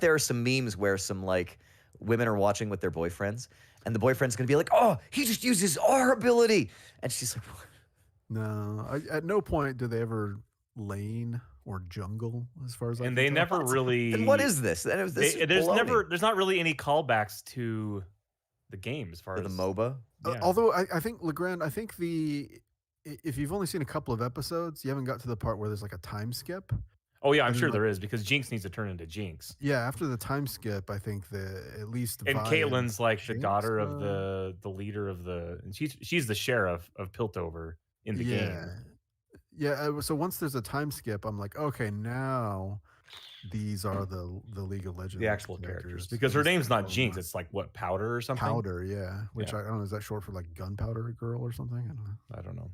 there are some memes where some like women are watching with their boyfriends, and the boyfriend's gonna be like, "Oh, he just uses our ability," and she's like, "What?" No, at no point do they ever lane or jungle, as far as I And can they tell. never really. Then what is this? Then this is there's baloney. there's not really any callbacks to the game as far To the as MOBA. Yeah. Although I think LeGrande, I think if you've only seen a couple of episodes, you haven't got to the part where there's like a time skip. Oh yeah, I'm And sure then, there is, because Jinx needs to turn into Jinx. Yeah, after the time skip, I think at least And Vi Caitlyn's like the Jinx, daughter of the leader of the, and she's the sheriff of Piltover in the game. Yeah. So once there's a time skip, I'm like, okay, now these are the League of Legends, the actual characters, because her name's not Jinx, it's like what, Powder or something. Powder, yeah. Which I don't know, is that short for like Gunpowder Girl or something? I don't know.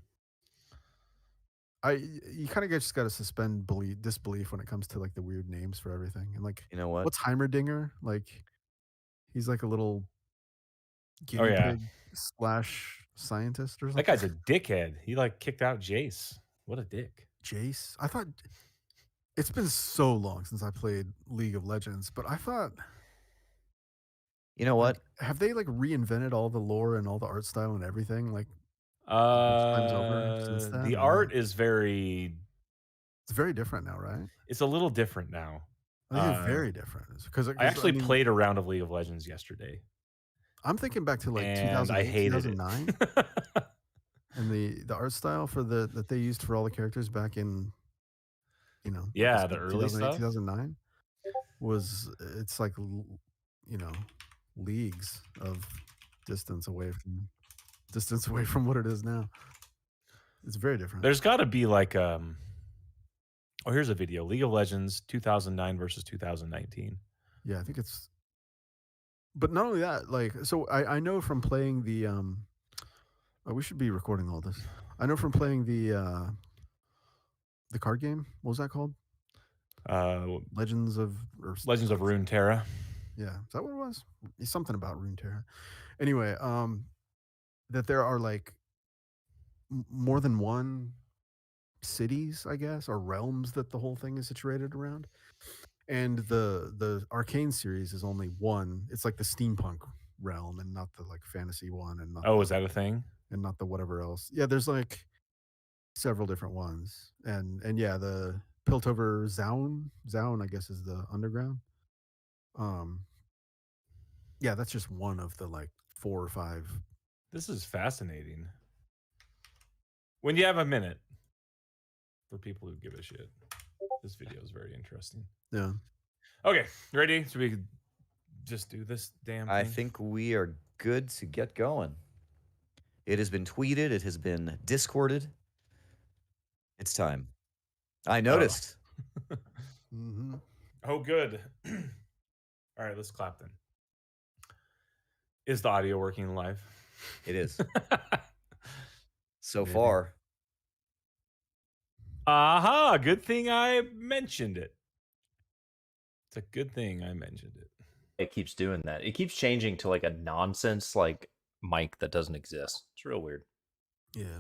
You kind of just got to suspend disbelief when it comes to like the weird names for everything. And like, you know what? What's Heimerdinger? Like, he's like a little guinea pig / scientist or something. That guy's a dickhead. He like kicked out Jace. What a dick. Jace? I thought it's been so long since I played League of Legends, but I thought, you know what? Have they like reinvented all the lore and all the art style and everything? Like, times over since then, the art is very. It's very different now, right? It's a little different now. Very different. Because I actually played a round of League of Legends yesterday. I'm thinking back to like 2008, 2009, and the art style for that they used for all the characters back in, the early stuff, 2009 it's like, leagues of distance away from what it is now. It's very different. There's got to be like here's a video: League of Legends 2009 versus 2019. Yeah, I think it's. But not only that, like, so I know from playing the we should be recording all this. I know from playing the card game. What was that called? Legends of Runeterra. Yeah, is that what it was? It's something about Runeterra. Anyway, that there are like more than one cities, I guess, or realms that the whole thing is situated around. And the Arcane series is only one. It's like the steampunk realm and not the like fantasy one. And not is that a thing? And not the whatever else. Yeah, there's like several different ones. And yeah, the Piltover Zaun, I guess, is the underground. Yeah, that's just one of the like 4 or 5. This is fascinating. When you have a minute, for people who give a shit, this video is very interesting. Yeah. Okay, ready? So we could just do this damn thing? I think we are good to get going. It has been tweeted. It has been discorded. It's time. I noticed. Mm-hmm. Oh, good. All right, let's clap then. Is the audio working live? It is. So far. Aha, good thing I mentioned it. It's a good thing I mentioned it. It keeps doing that. It keeps changing to like a nonsense like mic that doesn't exist. It's real weird. Yeah.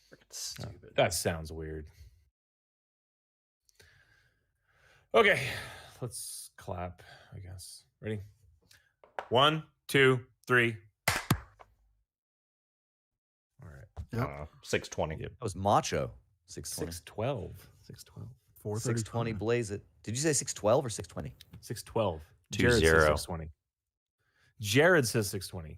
Freaking stupid. That sounds weird. Okay, let's clap, I guess. Ready? 1, 2, 3. All right. Yep. 620. That was macho. 620. 612. 612. 620 blaze it. Did you say 612 or 620? 612. 20. Jerod says 620. Jerod says 620.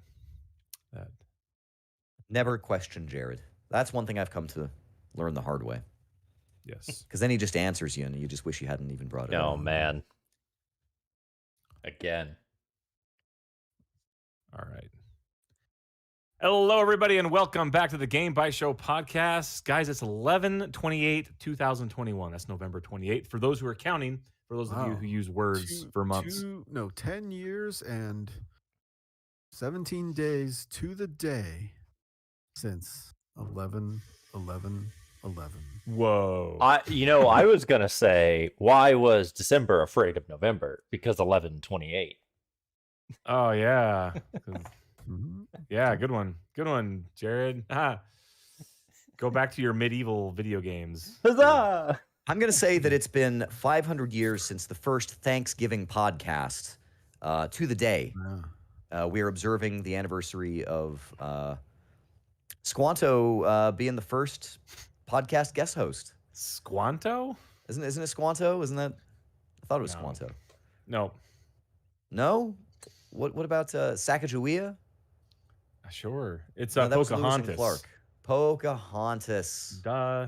Never question Jerod. That's one thing I've come to learn the hard way. Yes. Because then he just answers you and you just wish you hadn't even brought it up. Oh, man. Again. All right. Hello, everybody, and welcome back to the Game Bytes Show podcast. Guys, it's 11/28/2021. That's November 28th. For those who are counting, for those of you who use words for months. 10 years and 17 days to the day since 11/11/11. Whoa. I was going to say, why was December afraid of November? Because 11/28. Oh, yeah. Mm-hmm. Yeah, good one. Good one, Jerod. Go back to your medieval video games. Huzzah! I'm going to say that it's been 500 years since the first Thanksgiving podcast to the day. Yeah. We are observing the anniversary of Squanto being the first podcast guest host. Squanto? Isn't it Squanto? Isn't that? I thought it was Squanto. No. No? What about Sacagawea? Sure. It's No, that was Lewis and Pocahontas. Clark. Pocahontas. Duh.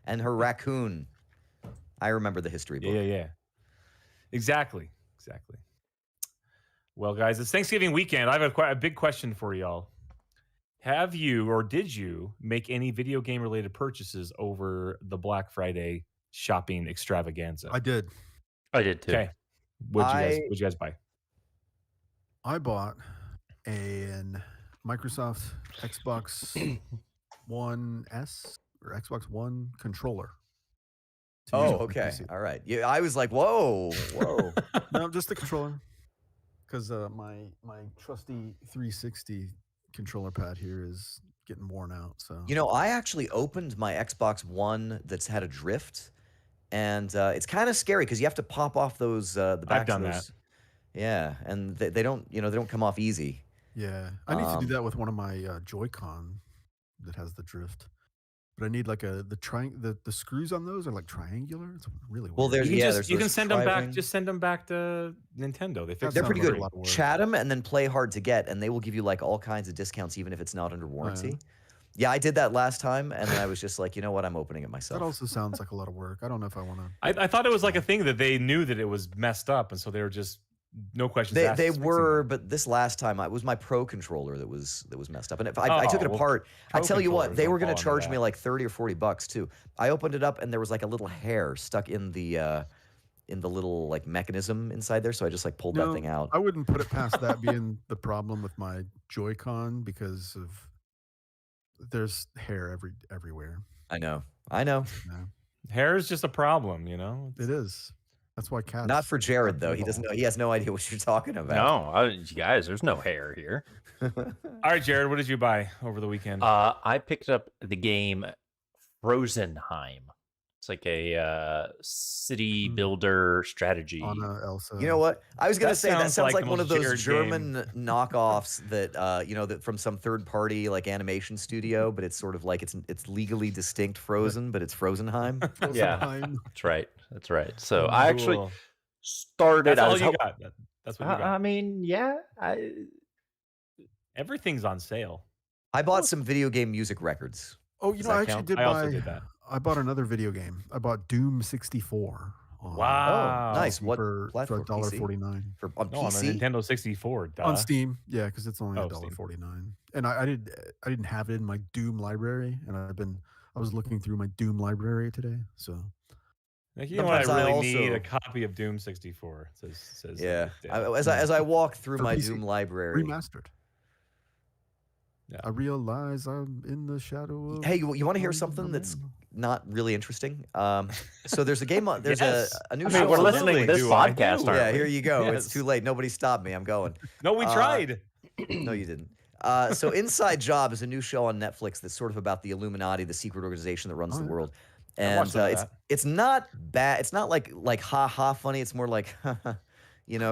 And her raccoon. I remember the history book. Yeah. Exactly. Well, guys, it's Thanksgiving weekend. I have a big question for y'all. Have you or did you make any video game related purchases over the Black Friday shopping extravaganza? I did. I did too. Okay. What'd you guys buy? I bought an Microsoft Xbox One S or Xbox One controller. to use Oh, on my okay. PC. All right. Yeah, I was like, whoa. No, just the controller. Because my trusty 360 controller pad here is getting worn out. So You know, I actually opened my Xbox One that's had a drift, and it's kind of scary because you have to pop off those the backs I've done of those. Yeah, and they don't, they don't come off easy. yeah, I need to do that with one of my Joy-Con that has the drift. But I need like the screws on those are like triangular. It's really weird. Well, there's You can those send them back. tri-ring. Just send them back to Nintendo. They fixed They're sounds pretty like a good. lot of work. Chat them and then play hard to get, and they will give you like all kinds of discounts, even if it's not under warranty. Yeah, I did that last time, and then I was just like, you know what, I'm opening it myself. That also sounds like a lot of work. I don't know if I want to. I thought it was like a thing that they knew that it was messed up, and so they were just no questions asked. They fixing were, it. but this last time it was my Pro controller that was messed up, and if I took it well, apart. I Pro tell you what, controllers they don't were going fall to under charge me that. like $30 or $40 too. I opened it up, and there was like a little hair stuck in the little like mechanism inside there, so I just like pulled that thing out. I wouldn't put it past that being the problem with my Joy-Con because of there's hair everywhere. I know. Yeah, Hair is just a problem, you know. it is. That's why cats. Not for Jerod though. have He doesn't balls. know. He has no idea what you're talking about. No, you guys, there's no hair here. All right, Jerod, what did you buy over the weekend? I picked up the game Frozenheim. It's like a city builder strategy. Anna, Elsa. You know what? I was gonna That say that sounds sounds like like the one of most those Jerod German knockoffs that that from some third party like animation studio, but it's sort of like it's legally distinct Frozen, but it's Frozenheim. Yeah. Frozenheim. That's right. So I actually Cool. started. That's I all was you hop- got. That's what you got. I mean, yeah. Everything's on sale. I bought some video game music records. Oh, you Does know, that I actually count? did I buy. also did that. I bought another video game. I bought Doom 64. Wow. Oh, nice. What for platform? PC? $1.49 On No, on PC? the Nintendo 64. Duh. on Steam. Yeah, because it's only Oh, Steam. $1.49. And I didn't have it in my Doom library, and I was looking through my Doom library today. So Like, you know what? I Sometimes I really need also- a copy of Doom 64. It says Yeah. Dale. As I walk through For my PC. Doom library. remastered. Yeah. I realize I'm in the shadow of. Hey, you want to hear Wonder something that's Man. not really interesting? So there's a game on. There's Yes. a new I show. mean, we're on listening to Netflix. this Do I? podcast, aren't Yeah, we? here you go. Yes. It's too late. Nobody stopped me. I'm going. No, we tried. No, you didn't. So Inside Job is a new show on Netflix that's sort of about the Illuminati, the secret organization that runs Oh, the yeah. world. I And watched some of it's not bad. It's not like ha ha funny. It's more like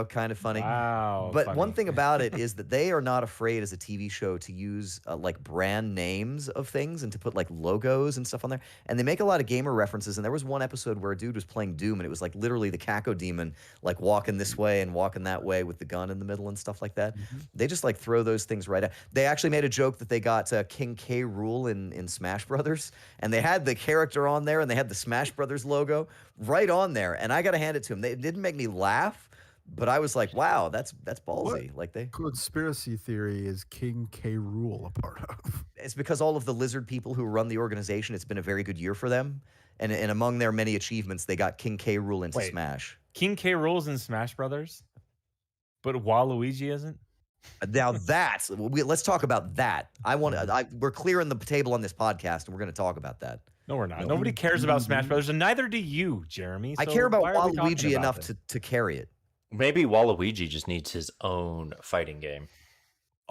kind of funny. Wow. But funny. one thing about it is that they are not afraid as a TV show to use like brand names of things and to put like logos and stuff on there. And they make a lot of gamer references. And there was one episode where a dude was playing Doom and it was like literally the Kako demon like walking this way and walking that way with the gun in the middle and stuff like that. They just like throw those things right out. They actually made a joke that they got King K. Rool in Smash Brothers, and they had the character on there and they had the Smash Brothers logo right on there. And I got to hand it to them. It didn't make me laugh, but I was like, wow, that's ballsy. Like Conspiracy theory is King K. Rool a part of? it's because all of the lizard people who run the organization, it's been a very good year for them. And among their many achievements, they got King K. Rool into Wait. Smash. King K. Rool's in Smash Brothers, but Waluigi isn't. Now let's talk about that. We're clearing the table on this podcast, and we're going to talk about that. No, we're not. No. Nobody cares about Smash Brothers, and neither do you, Jeremy. I So care about why are we talking Waluigi about enough this? to carry it. Maybe Waluigi just needs his own fighting game.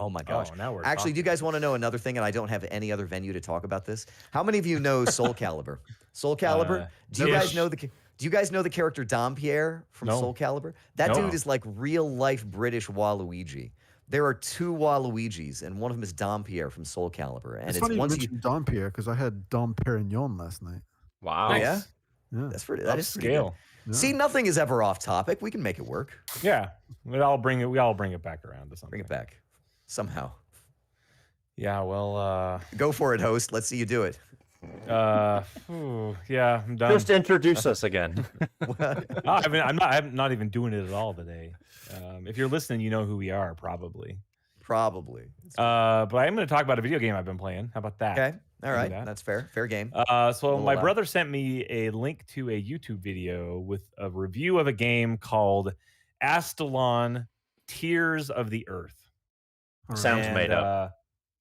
Oh my gosh. Oh, now we're Actually, do you talking. guys want to know another thing? And I don't have any other venue to talk about this. How many of you know Soul Calibur? Soul Calibur? Do you guys ish. know the character Dompierre from No. Soul Calibur? That No. dude is like real life British Waluigi. There are 2 Waluigis, and one of them is Dompierre from Soul Calibur. And It's it's funny you once mentioned Dom Pierre because I had Dom Perignon last night. Wow. Oh, yeah? Yeah. That is pretty good. Upscale. Yeah. See, nothing is ever off topic. We can make it work. Yeah, we all bring it back around to something. Bring it back somehow. Yeah, well, Go for it, host. Let's see you do it. yeah, I'm done. Just introduce us again. I'm not even doing it at all today. If you're listening, you know who we are, probably. Probably. But I am going to talk about a video game I've been playing. How about that? Okay. All right. that. That's fair. Fair game. So We'll my allow. brother sent me a link to a YouTube video with a review of a game called Astalon: Tears of the Earth. All right. Sounds made up.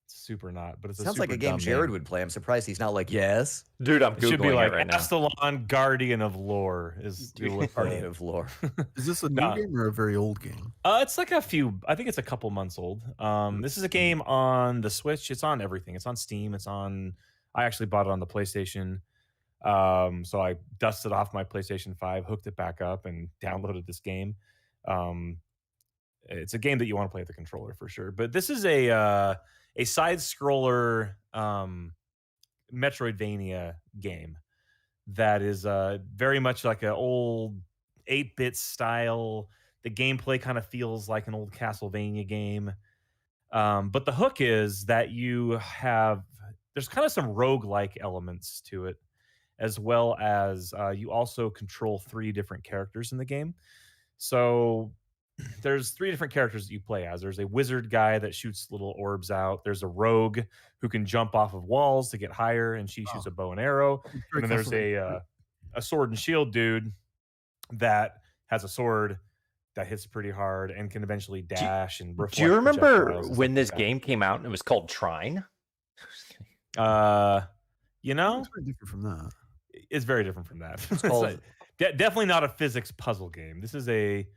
Super not, but it's Sounds a like super a game dumb Jerod would play. I'm surprised he's not like, yes. Dude, I'm It should be Googling like it right now. Astalon: Guardian of Lore is Guardian of Lore. Is this a new No. game or a very old game? It's like I think it's a couple months old. This is a game on the Switch. It's on everything. It's on Steam. I actually bought it on the PlayStation. So I dusted off my PlayStation 5, hooked it back up, and downloaded this game. It's a game that you want to play with the controller for sure. But this is a side scroller Metroidvania game that is very much like an old 8-bit style. The gameplay kind of feels like an old Castlevania game. But the hook is that there's kind of some roguelike elements to it, as well as you also control 3 different characters in the game. So there's 3 different characters that you play as. There's a wizard guy that shoots little orbs out. There's a rogue who can jump off of walls to get higher, and she shoots a bow and arrow. And then there's a sword and shield dude that has a sword that hits pretty hard and can eventually dash and reflect. Do you remember projectiles and when stuff this like game came out and it was called Trine? that. It's very different from that. It's very different from that. It's called- definitely not a physics puzzle game. This is a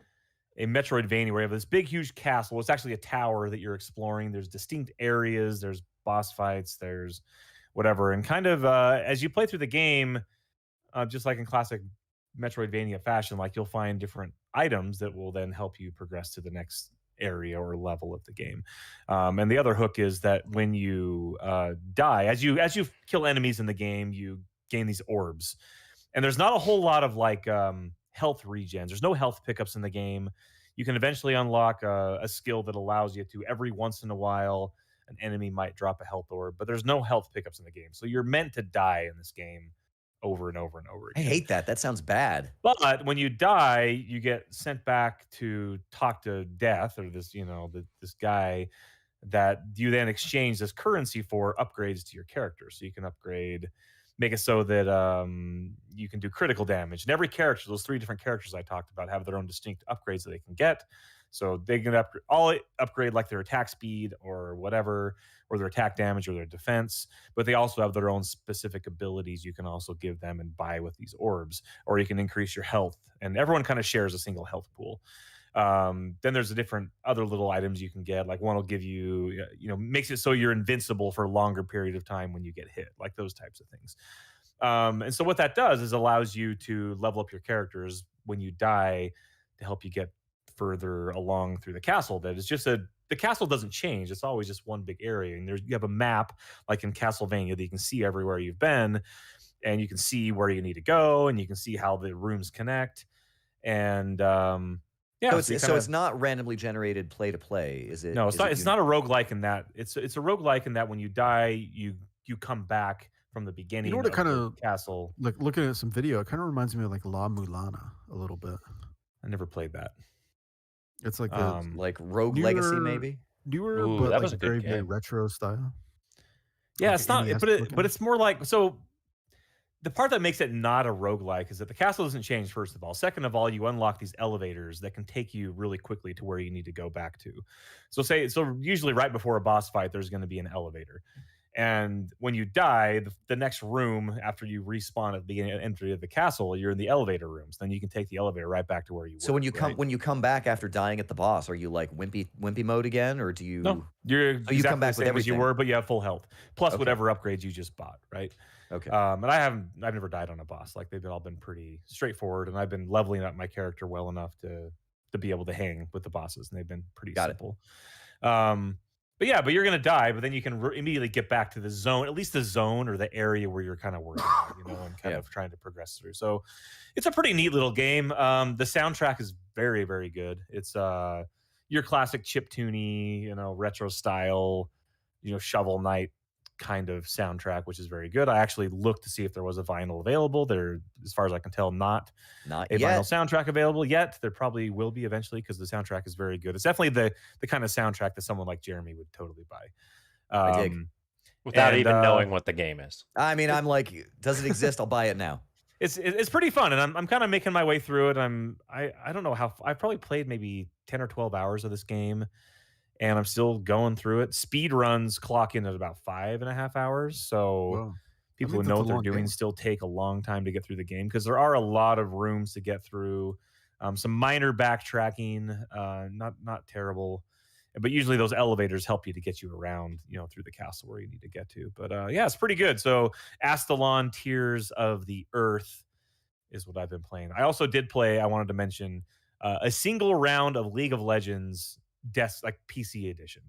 Metroidvania where you have this big, huge castle. It's actually a tower that you're exploring. There's distinct areas. There's boss fights. There's whatever. And kind of as you play through the game, just like in classic Metroidvania fashion, like you'll find different items that will then help you progress to the next area or level of the game. And the other hook is that when you die, as you kill enemies in the game, you gain these orbs. And there's not a whole lot of like health regens. There's no health pickups in the game. You can eventually unlock a skill that allows you to, every once in a while, an enemy might drop a health orb, but there's no health pickups in the game. So you're meant to die in this game over and over and over I again. hate that. That sounds bad. But when you die, you get sent back to talk to Death, or this, this guy that you then exchange this currency for upgrades to your character. So you can make it so that you can do critical damage. And every character, those 3 different characters I talked about, have their own distinct upgrades that they can get. So they can upgrade like their attack speed or whatever, or their attack damage or their defense. But they also have their own specific abilities you can also give them and buy with these orbs. Or you can increase your health. And everyone kind of shares a single health pool. Then there's different other little items you can get. Like one will give you, makes it so you're invincible for a longer period of time when you get hit, like those types of things. And so what that does is allows you to level up your characters when you die to help you get further along through the castle. That is just the castle doesn't change. It's always just one big area. And you have a map like in Castlevania that you can see everywhere you've been, and you can see where you need to go, and you can see how the rooms connect. And yeah, so it's not randomly generated play to play, is it? No, it's not. It's not a roguelike in that. It's a roguelike in that when you die, you come back from the beginning. You know what it kind the of castle. Like looking at some video, it kind of reminds me of like La Mulana a little bit. I never played that. It's like a like Rogue Legacy, maybe. newer, Ooh, but that like was a good very, very game. retro style. Yeah, Like it's not. NES But looking. it's more like so. The part that makes it not a roguelike is that the castle doesn't change, first of all. Second of all, you unlock these elevators that can take you really quickly to where you need to go back to. So usually right before a boss fight, there's going to be an elevator. And when you die, the next room after you respawn at the beginning entry of the castle, you're in the elevator rooms. Then you can take the elevator right back to where you So were. when you come back after dying at the boss, are you like wimpy mode again, or do you? No, you're you exactly come back the with same as you everything? were, but you have full health plus Okay. whatever upgrades you just bought, right? Okay. And I've never died on a boss. Like they've all been pretty straightforward, and I've been leveling up my character well enough to be able to hang with the bosses, and they've been pretty simple. But you're gonna die, but then you can immediately get back to the zone, at least the zone or the area where you're kind of working, and kind of trying to progress through. So it's a pretty neat little game. The soundtrack is very, very good. It's your classic chiptune-y, retro style, Shovel Knight kind of soundtrack, which is very good. I actually looked to see if there was a vinyl available. There, as far as I can tell, not a yet. vinyl soundtrack available yet. There probably will be eventually because the soundtrack is very good. It's definitely the kind of soundtrack that someone like Jeremy would totally buy. I dig. Without even knowing what the game is. I mean, I'm like, does it exist? I'll buy it now. It's pretty fun, and I'm kind of making my way through it. I don't know how I've probably played maybe 10 or 12 hours of this game, and I'm still going through it. Speed runs clock in at about 5.5 hours. So people who know what they're doing still take a long time to get through the game because there are a lot of rooms to get through. Some minor backtracking, not terrible, but usually those elevators help you to get you around, through the castle where you need to get to. But it's pretty good. So Astalon Tears of the Earth is what I've been playing. I also did play, I wanted to mention, a single round of League of Legends PC edition.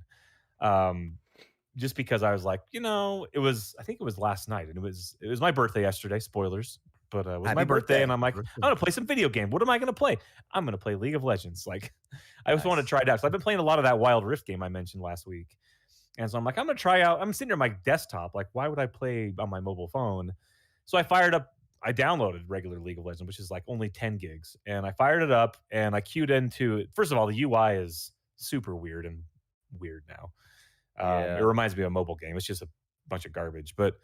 Just because I was like, I think it was last night, and it was my birthday yesterday. Spoilers, but it was my birthday, and I'm like, I'm gonna play some video game. What am I gonna play? I'm gonna play League of Legends. Like, I just want to try it out. So I've been playing a lot of that Wild Rift game I mentioned last week, and so I'm like, I'm gonna try out. I'm sitting here on my desktop. Like, why would I play on my mobile phone? So I downloaded regular League of Legends, which is like only 10 gigs, and I fired it up and I queued into. First of all, the UI is super weird now. It reminds me of a mobile game. It's just a bunch of garbage. But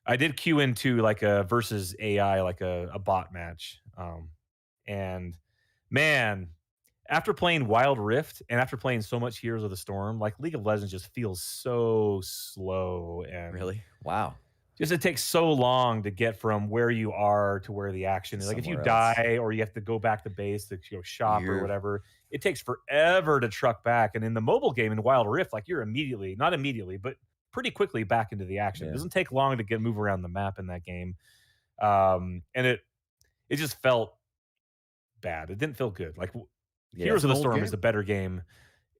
I did queue into like a versus AI, like a bot match. And man, after playing Wild Rift and after playing so much Heroes of the Storm, like League of Legends just feels so slow. And really, wow. Just it takes so long to get from where you are to where the action is. Like if you die or you have to go back to base to go shop or whatever, it takes forever to truck back. And in the mobile game in Wild Rift, like you're not immediately, but pretty quickly back into the action. It doesn't take long to move around the map in that game. And it just felt bad. It didn't feel good. Like Heroes of the Storm is a better game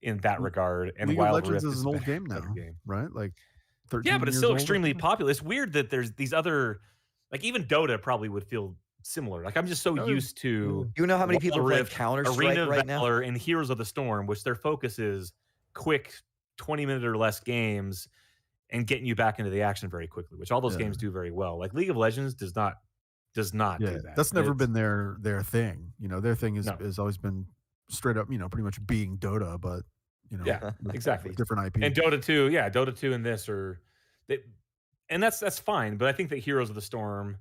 in that regard. And League Wild of Legends Rift is an old game now, right? Like 13 but it's still extremely popular. It's weird that there's these other, like even Dota probably would feel similar. Like I'm just so used to. You know how many people play Counter-Strike Arena right Valor now? and Heroes of the Storm, which their focus is quick 20-minute or less games and getting you back into the action very quickly, which all those games do very well. Like League of Legends does not do that. That's never been their thing. Their thing has always been straight up, pretty much being Dota, but exactly different IP. And Dota 2 and this and that's fine. But I think that Heroes of the Storm,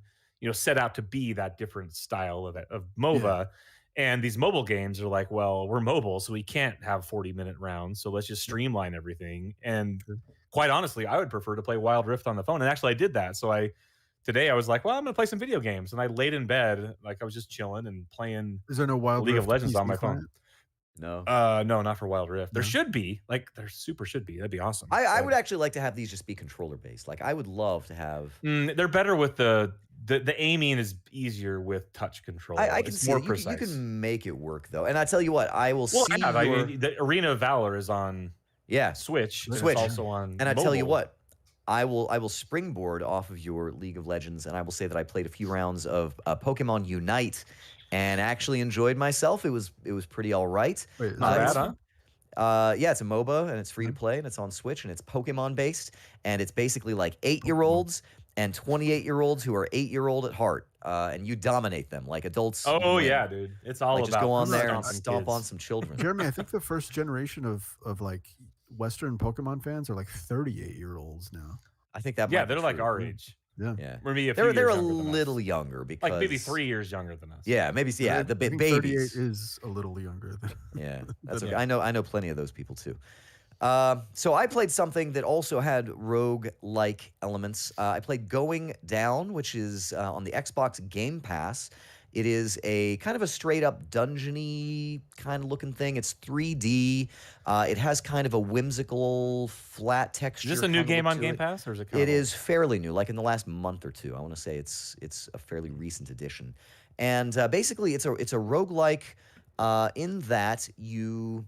set out to be that different style of MOBA. And these mobile games are like, well, we're mobile, so we can't have 40-minute rounds. So let's just streamline everything. And quite honestly, I would prefer to play Wild Rift on the phone. And actually I did that. So today I was like, well, I'm going to play some video games. And I laid in bed, like I was just chilling and playing Is there no Wild League Rift of Legends PC on my phone. client? No. No, not for Wild Rift. There should be. Like, there super should be. That'd be awesome. I would actually like to have these just be controller based. Like, I would love to have. They're better with the aiming is easier with touch control. I can see more it. precise. You can make it work though. And I tell you what, I will Well, see. the Arena of Valor is on Switch. Switch. It's also on. And I tell you mobile. what, I will springboard off of your League of Legends, and I will say that I played a few rounds of Pokemon Unite, and actually enjoyed myself. It was pretty all right. Wait, Not bad, huh? Yeah, it's a MOBA, and it's free to play, and it's on Switch, and it's Pokemon based, and it's basically like 8-year-olds and 28-year-olds who are 8-year-old at heart, and you dominate them like adults. Oh yeah, dude, it's all like, about just go on there and stomping stomp kids. on some children. Jeremy, I think the first generation of like Western Pokemon fans are like 38-year-olds now. I think that. Yeah, might be they're like true. our age. Yeah. Maybe They're a younger than us. little younger because Like maybe 3 years younger than us. Yeah, maybe. Yeah, I the think babies. 38 is a little younger than. Yeah, that's than okay. I know plenty of those people too. So I played something that also had rogue-like elements. I played Going Down, which is on the Xbox Game Pass. It is a kind of a straight-up dungeon-y kind of looking thing. It's 3D. It has kind of a whimsical, flat texture. Is this a new kinda game look on to Game it. Pass, or is it kind It of is fairly new, like in the last month or two. I want to say it's a fairly recent addition. And basically, it's a roguelike in that you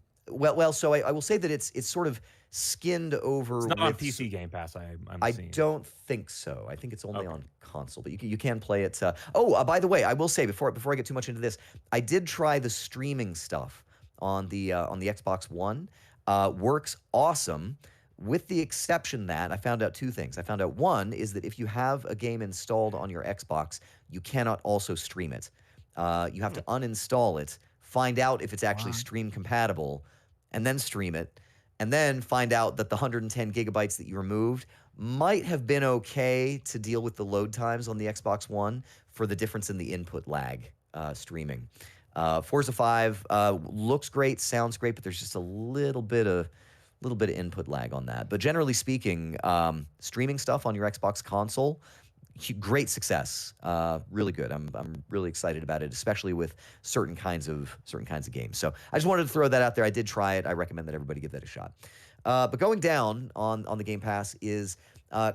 so I will say that it's sort of skinned over It's not on with PC Game Pass. I'm I seeing. don't think so. I think it's only Okay. on console, but you can play it. By the way, I will say before I get too much into this, I did try the streaming stuff on the Xbox One. Works awesome, with the exception that I found out two things. I found out one is that if you have a game installed on your Xbox, you cannot also stream it. You have to uninstall it, find out if it's actually stream compatible, and then stream it, and then find out that the 110 gigabytes that you removed might have been okay to deal with the load times on the Xbox One for the difference in the input lag streaming. Forza 5 looks great, sounds great, but there's just a little bit of input lag on that. But generally speaking, streaming stuff on your Xbox console, great success. Really good. I'm really excited about it, especially with certain kinds of games. So I just wanted to throw that out there. I did try it. I recommend that everybody give that a shot. But Going Down on the Game Pass is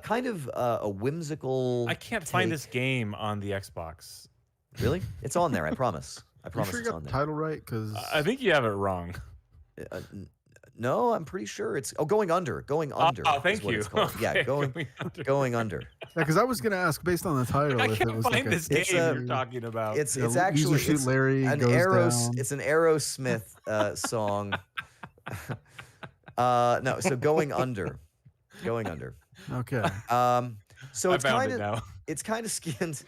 kind of a whimsical. I can't find this game on the Xbox. Really? It's on there. I promise. I You promise sure you it's got on the there. title right? Because I think you have it wrong. No, I'm pretty sure it's Going Under. Going Under. Oh, is thank what you. It's called. Yeah, Okay, Going Under. because I was gonna ask based on the title I if it can't was find like this game It's you're talking about. It's User actually Shoot Larry an goes down. It's an Aerosmith song. No, so Going Under. Going Under. Okay. So I it's found kind it now. it's kind of skinned.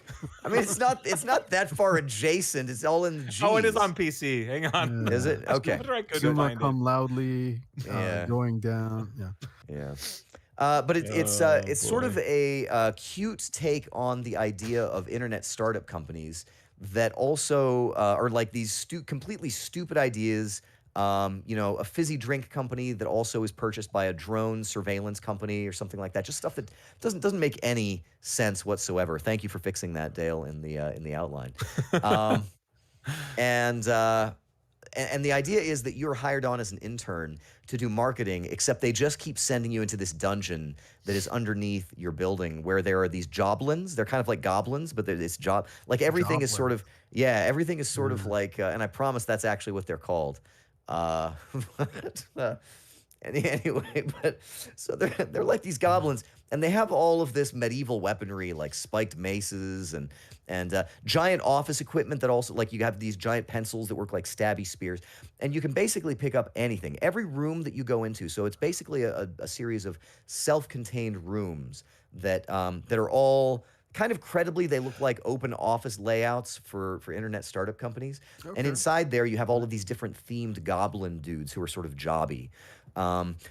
I mean, it's not that far adjacent. It's all in the G's. Oh, it is on PC. Hang on. Is it? Okay. After I couldn't Summa find cum loudly, Yeah. going down. Yeah. Yeah. But it's sort of a cute take on the idea of internet startup companies that also are like these completely stupid ideas. A fizzy drink company that also is purchased by a drone surveillance company or something like that. Just stuff that doesn't make any sense whatsoever. Thank you for fixing that, Dale, in the outline. And the idea is that you're hired on as an intern to do marketing, except they just keep sending you into this dungeon that is underneath your building where there are these joblins. They're kind of like goblins, but it's everything is sort of, everything is sort of like, and I promise that's actually what they're called. Anyway, but so they're like these goblins, and they have all of this medieval weaponry like spiked maces and giant office equipment that also, like, you have these giant pencils that work like stabby spears, and you can basically pick up anything. Every room that you go into, so it's basically a series of self-contained rooms that are all kind of credibly, they look like open office layouts for internet startup companies. Okay. And inside there, you have all of these different themed goblin dudes who are sort of jobby.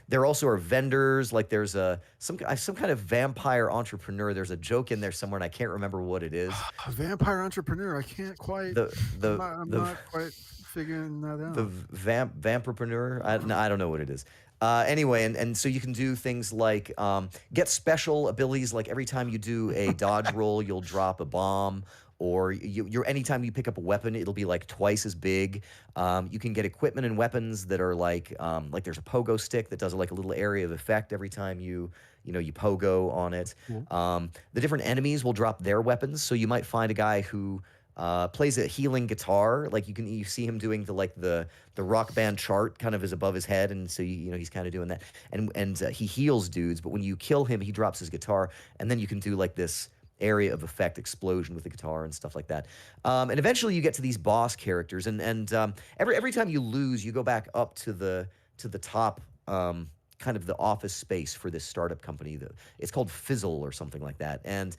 There also are vendors, like there's some kind of vampire entrepreneur. There's a joke in there somewhere, and I can't remember what it is. A vampire entrepreneur. I can't quite. I'm not quite figuring that out. The vampreneur. I don't know what it is. Anyway, and so you can do things like get special abilities, like every time you do a dodge roll, you'll drop a bomb, or anytime you pick up a weapon, it'll be like twice as big. You can get equipment and weapons that are like there's a pogo stick that does like a little area of effect every time you pogo on it. Cool. The different enemies will drop their weapons, so you might find a guy who plays a healing guitar. Like you see him doing the rock band chart kind of is above his head, and so he's kind of doing that, and he heals dudes. But when you kill him, he drops his guitar, and then you can do like this area of effect explosion with the guitar and stuff like that. And eventually you get to these boss characters, and every time you lose, you go back up to the top. Kind of the office space for this startup company. It's called Fizzle or something like that. And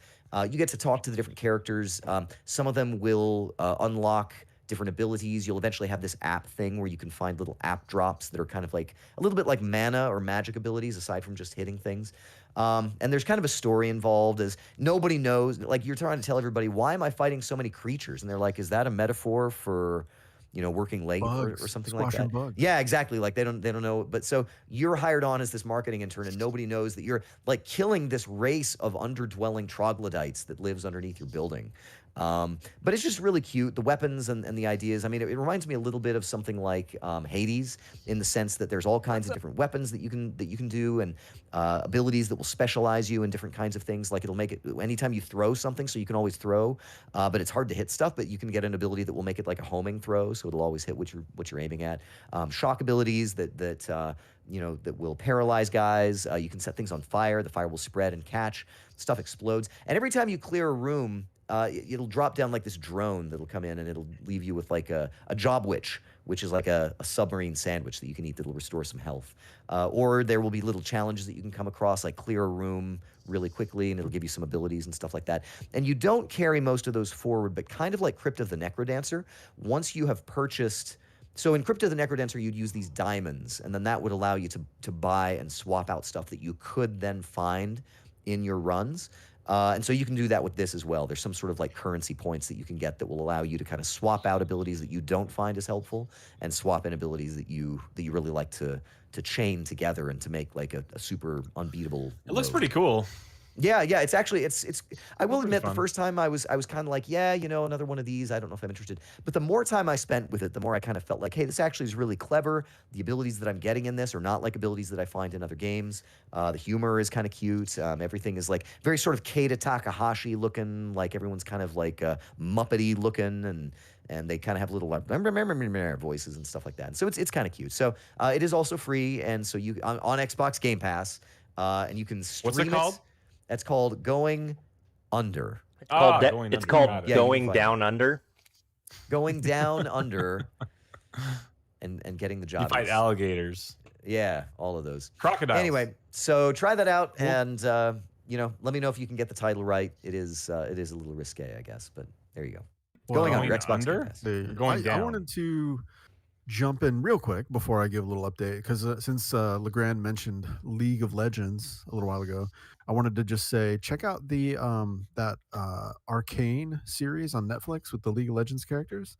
you get to talk to the different characters. Some of them will unlock different abilities. You'll eventually have this app thing where you can find little app drops that are kind of like a little bit like mana or magic abilities aside from just hitting things. And there's kind of a story involved, as nobody knows. Like, you're trying to tell everybody, why am I fighting so many creatures? And they're like, is that a metaphor for working late or Bugs, something like squashing that. bugs. Yeah, exactly. Like they don't know. But so you're hired on as this marketing intern, and nobody knows that you're like killing this race of underdwelling troglodytes that lives underneath your building. But it's just really cute. The weapons and the ideas. I mean, it reminds me a little bit of something like Hades, in the sense that there's all kinds of different weapons that you can do, and abilities that will specialize you in different kinds of things. Like it'll make it anytime you throw something, so you can always throw, but it's hard to hit stuff. But you can get an ability that will make it like a homing throw, so it'll always hit what you're aiming at. Shock abilities that will paralyze guys. You can set things on fire. The fire will spread and catch. Stuff explodes, and every time you clear a room, it'll drop down like this drone that'll come in, and it'll leave you with like a job witch, which is like a submarine sandwich that you can eat that'll restore some health. Or there will be little challenges that you can come across, like clear a room really quickly, and it'll give you some abilities and stuff like that. And you don't carry most of those forward, but kind of like Crypt of the Necrodancer, once you have purchased. So in Crypt of the Necrodancer, you'd use these diamonds, and then that would allow you to buy and swap out stuff that you could then find in your runs. And so you can do that with this as well. There's some sort of like currency points that you can get that will allow you to kind of swap out abilities that you don't find as helpful, and swap in abilities that you really like to chain together and to make like a super unbeatable. It looks load. pretty cool. Yeah, it's actually it's. I will admit, fun. the first time I was kind of like, yeah, another one of these. I don't know if I'm interested. But the more time I spent with it, the more I kind of felt like, hey, this actually is really clever. The abilities that I'm getting in this are not like abilities that I find in other games. The humor is kind of cute. Everything is like very sort of Keita Takahashi looking. Like everyone's kind of like Muppety looking, and they kind of have little like voices and stuff like that. And so it's kind of cute. So it is also free, and so you on Xbox Game Pass, and you can stream. What's it called? That's called Going Under. It's called Going it's Under. called Got it. Yeah, Going you can find Down Under. Going Down Under, and getting the job. You fight alligators, Yeah, all of those. crocodiles. Anyway, so try that out, and let me know if you can get the title right. It is a little risque, I guess, but there you go. Going Under, Xbox Game Pass. Going down. I wanted to jump in real quick before I give a little update, because since LeGrande mentioned League of Legends a little while ago, I wanted to just say check out the that Arcane series on Netflix with the League of Legends characters,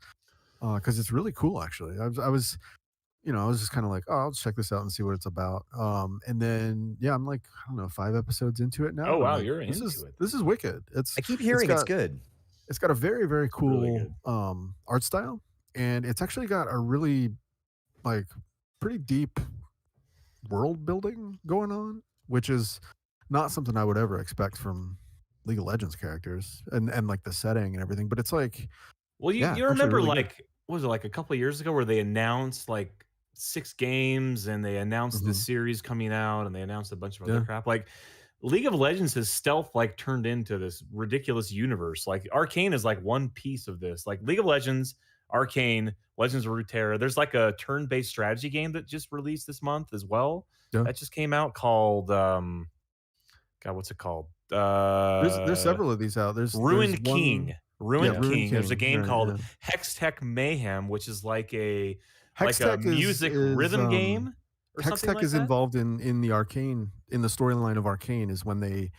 because it's really cool. Actually, I was just kind of like, oh, I'll just check this out and see what it's about. And then I'm like, I don't know, 5 episodes into it now. Oh, wow, like, you're this into it. This is wicked. I keep hearing it's got, good. It's got a very, very cool Really art style, and it's actually got a really like pretty deep world building going on, which is not something I would ever expect from League of Legends characters, and like the setting and everything. But it's like, Well, you actually remember really good. like what was it, like a couple of years ago, where they announced like 6 games, and they announced this series coming out, and they announced a bunch of other crap. Like League of Legends has stealth like turned into this ridiculous universe. Like Arcane is like one piece of this. Like League of Legends, Arcane, Legends of Runeterra. There's like a turn-based strategy game that just released this month as well. Yeah. That just came out called God, what's it called? There's several of these out. There's Ruined one- King. Ruined King. There's a game Right, called Hextech Mayhem, which is like a Hextech music is, rhythm game or something Hextech like is that. involved in the Arcane, in the storyline of Arcane, is when they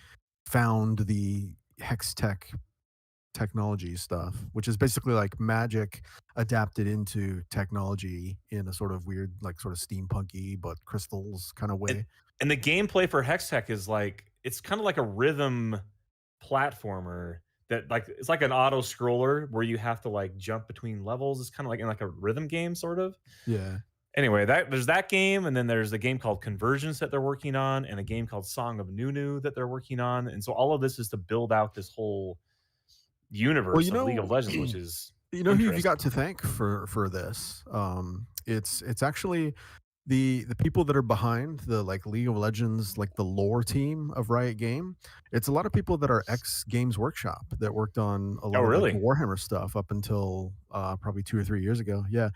found the Hextech technology stuff, which is basically like magic adapted into technology in a sort of weird, like sort of steampunky but crystals kind of way. And the gameplay for Hextech is like, it's kind of like a rhythm platformer that like, it's like an auto scroller where you have to like jump between levels. It's kind of like in like a rhythm game sort of. Yeah. Anyway, there's that game, and then there's a game called Convergence that they're working on, and a game called Song of Nunu that they're working on. And so all of this is to build out this whole universe of League of Legends, which is who you got to thank for this. It's actually the people that are behind the like League of Legends, like the lore team of Riot Game. It's a lot of people that are ex Games Workshop that worked on a lot of like Warhammer stuff up until probably 2 or 3 years ago. Yeah.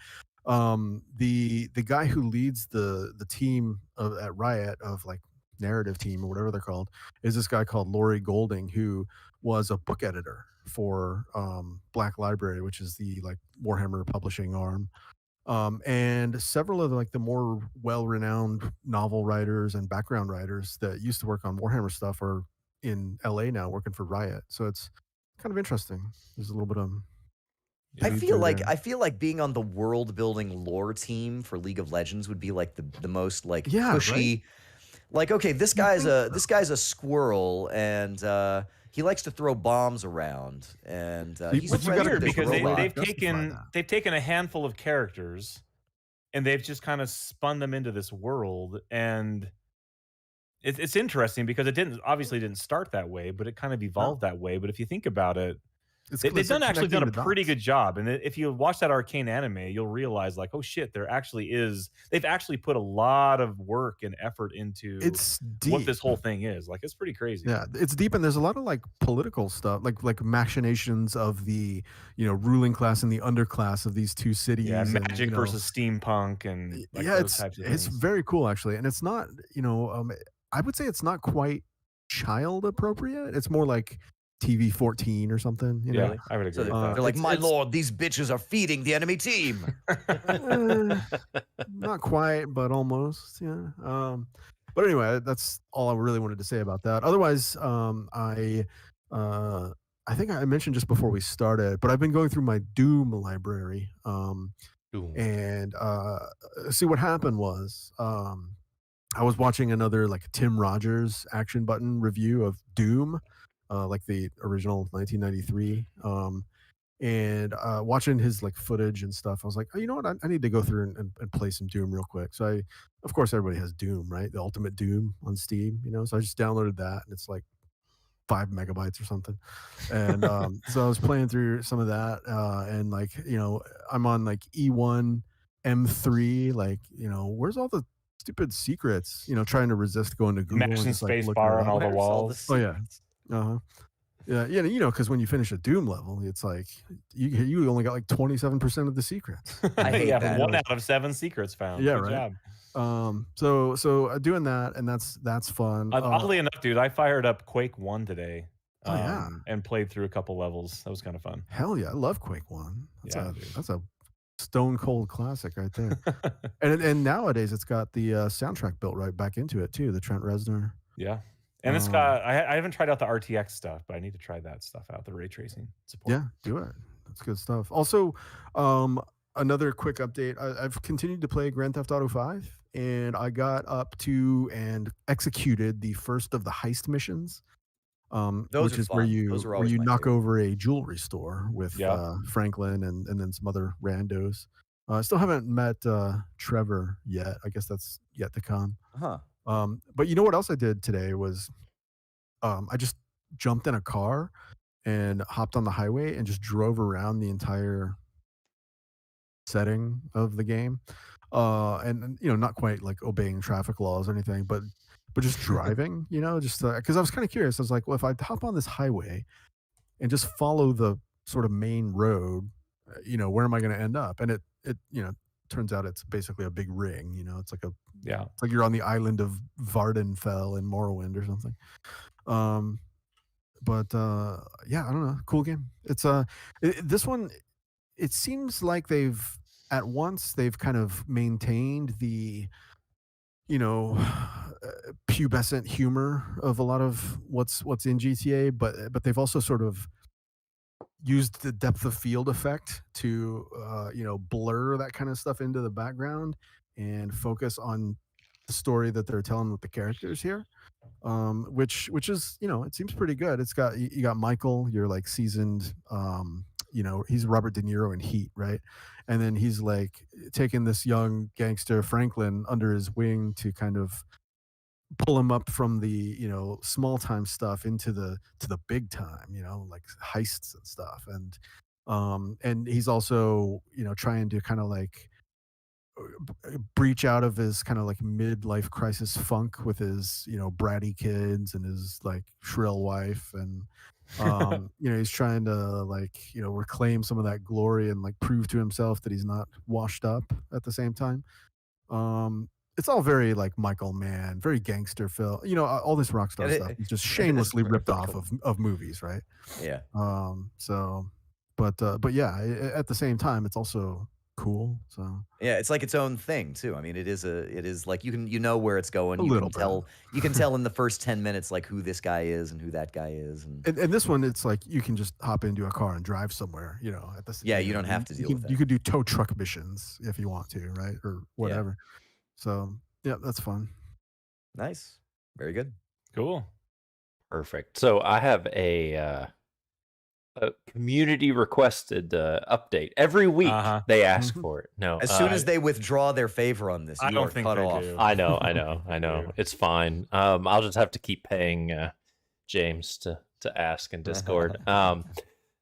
The guy who leads the team at Riot, of like narrative team or whatever they're called, is this guy called Laurie Golding, who was a book editor for Black Library, which is the like Warhammer publishing arm. And several of the more well-renowned novel writers and background writers that used to work on Warhammer stuff are in LA now working for Riot. So it's kind of interesting. There's a little bit of I Read feel through like there. being on the world building lore team for League of Legends would be like the most like Yeah, right? cushy. Like, okay, this You guy's think a so. this guy's a squirrel, and he likes to throw bombs around, and he's Which is friends with weird this because robot. they've taken a handful of characters and they've just kind of spun them into this world, and it's interesting because it didn't start that way, but it kind of evolved that way. But if you think about it, they've It's like actually done connecting a the pretty dots. good job. And if you watch that Arcane anime, you'll realize like, oh shit, they've actually put a lot of work and effort into It's what deep. this whole thing is. Like, it's pretty crazy. Yeah, it's deep, and there's a lot of like political stuff, like machinations of the ruling class and the underclass of these two cities. Yeah, and, magic versus steampunk and like those types of things. It's very cool actually, and it's not I would say it's not quite child appropriate. It's more like TV 14 or something. You know? I would agree. So with that. they're like, my lord, these bitches are feeding the enemy team. Not quite, but almost. Yeah. But anyway, that's all I really wanted to say about that. Otherwise, I think I mentioned just before we started, but I've been going through my Doom library. And see what happened was I was watching another like Tim Rogers action button review of Doom, like the original 1993. And watching his like footage and stuff, I was like, oh, you know what? I need to go through and play some Doom real quick. So of course, everybody has Doom, right? The Ultimate Doom on Steam, So I just downloaded that, and it's like 5 megabytes or something. And so I was playing through some of that, and like I'm on like E1 M3, like where's all the stupid secrets? Trying to resist going to Google and Mashing just like space looking bar it on up. all the Where's all walls. the Oh yeah. secrets? Yeah, because when you finish a Doom level, it's like you only got like 27% of the secrets. I hate that. 1 out of 7 secrets found. Yeah, Good right. job. So doing that, and that's fun. Oddly enough, dude, I fired up Quake 1 today. Oh, yeah. And played through a couple levels. That was kind of fun. Hell yeah, I love Quake 1. Dude. That's a stone cold classic right there. and nowadays it's got the soundtrack built right back into it too, the Trent Reznor. Yeah. And it's got I haven't tried out the RTX stuff, but I need to try that stuff out, the ray tracing support. Yeah, do it. That's good stuff. Also, another quick update. I've continued to play Grand Theft Auto 5, and I got up to and executed the first of the heist missions. Those which are is where fun. you Those are always my knock favorite. over a jewelry store with Franklin and then some other randos. I still haven't met Trevor yet. I guess that's yet to come. Huh. But you know what else I did today was I just jumped in a car and hopped on the highway and just drove around the entire setting of the game. And not quite like obeying traffic laws or anything, but just driving, just because I was kind of curious. I was like, well, if I hop on this highway and just follow the sort of main road, where am I going to end up? And it turns out it's basically a big ring. It's like it's like you're on the island of Vardenfell in Morrowind or something. But yeah, I don't know. Cool game. It's this one. It seems like they've kind of maintained the pubescent humor of a lot of what's in GTA, but they've also sort of used the depth of field effect to blur that kind of stuff into the background and focus on the story that they're telling with the characters here, which is it seems pretty good. It's got you got Michael, you're like seasoned, he's Robert De Niro in Heat, right? And then he's like taking this young gangster Franklin under his wing to kind of pull him up from the small time stuff into the big time, like heists and stuff. And he's also trying to kind of like breach out of his kind of like midlife crisis funk with his bratty kids and his like shrill wife, and he's trying to like reclaim some of that glory and like prove to himself that he's not washed up at the same time. It's all very like Michael Mann, very gangster film. All this rock star stuff is just shamelessly ripped off of movies, right? Yeah. So but yeah, at the same time, it's also cool. So Yeah, it's like its own thing too. I mean, it is like you know where it's going. A You little can bit. tell in the first 10 minutes like who this guy is and who that guy is. And and this one, it's like you can just hop into a car and drive somewhere. At the Yeah, you don't have to deal with that. You could do tow truck missions if you want to, right, or whatever. So yeah, that's fun. Nice. Very good. Cool. Perfect. So I have a community requested update every week. They ask for it. No, As soon as they withdraw their favor on this, I you don't are think cut they off. do. I know. It's fine. I'll just have to keep paying James to ask in Discord.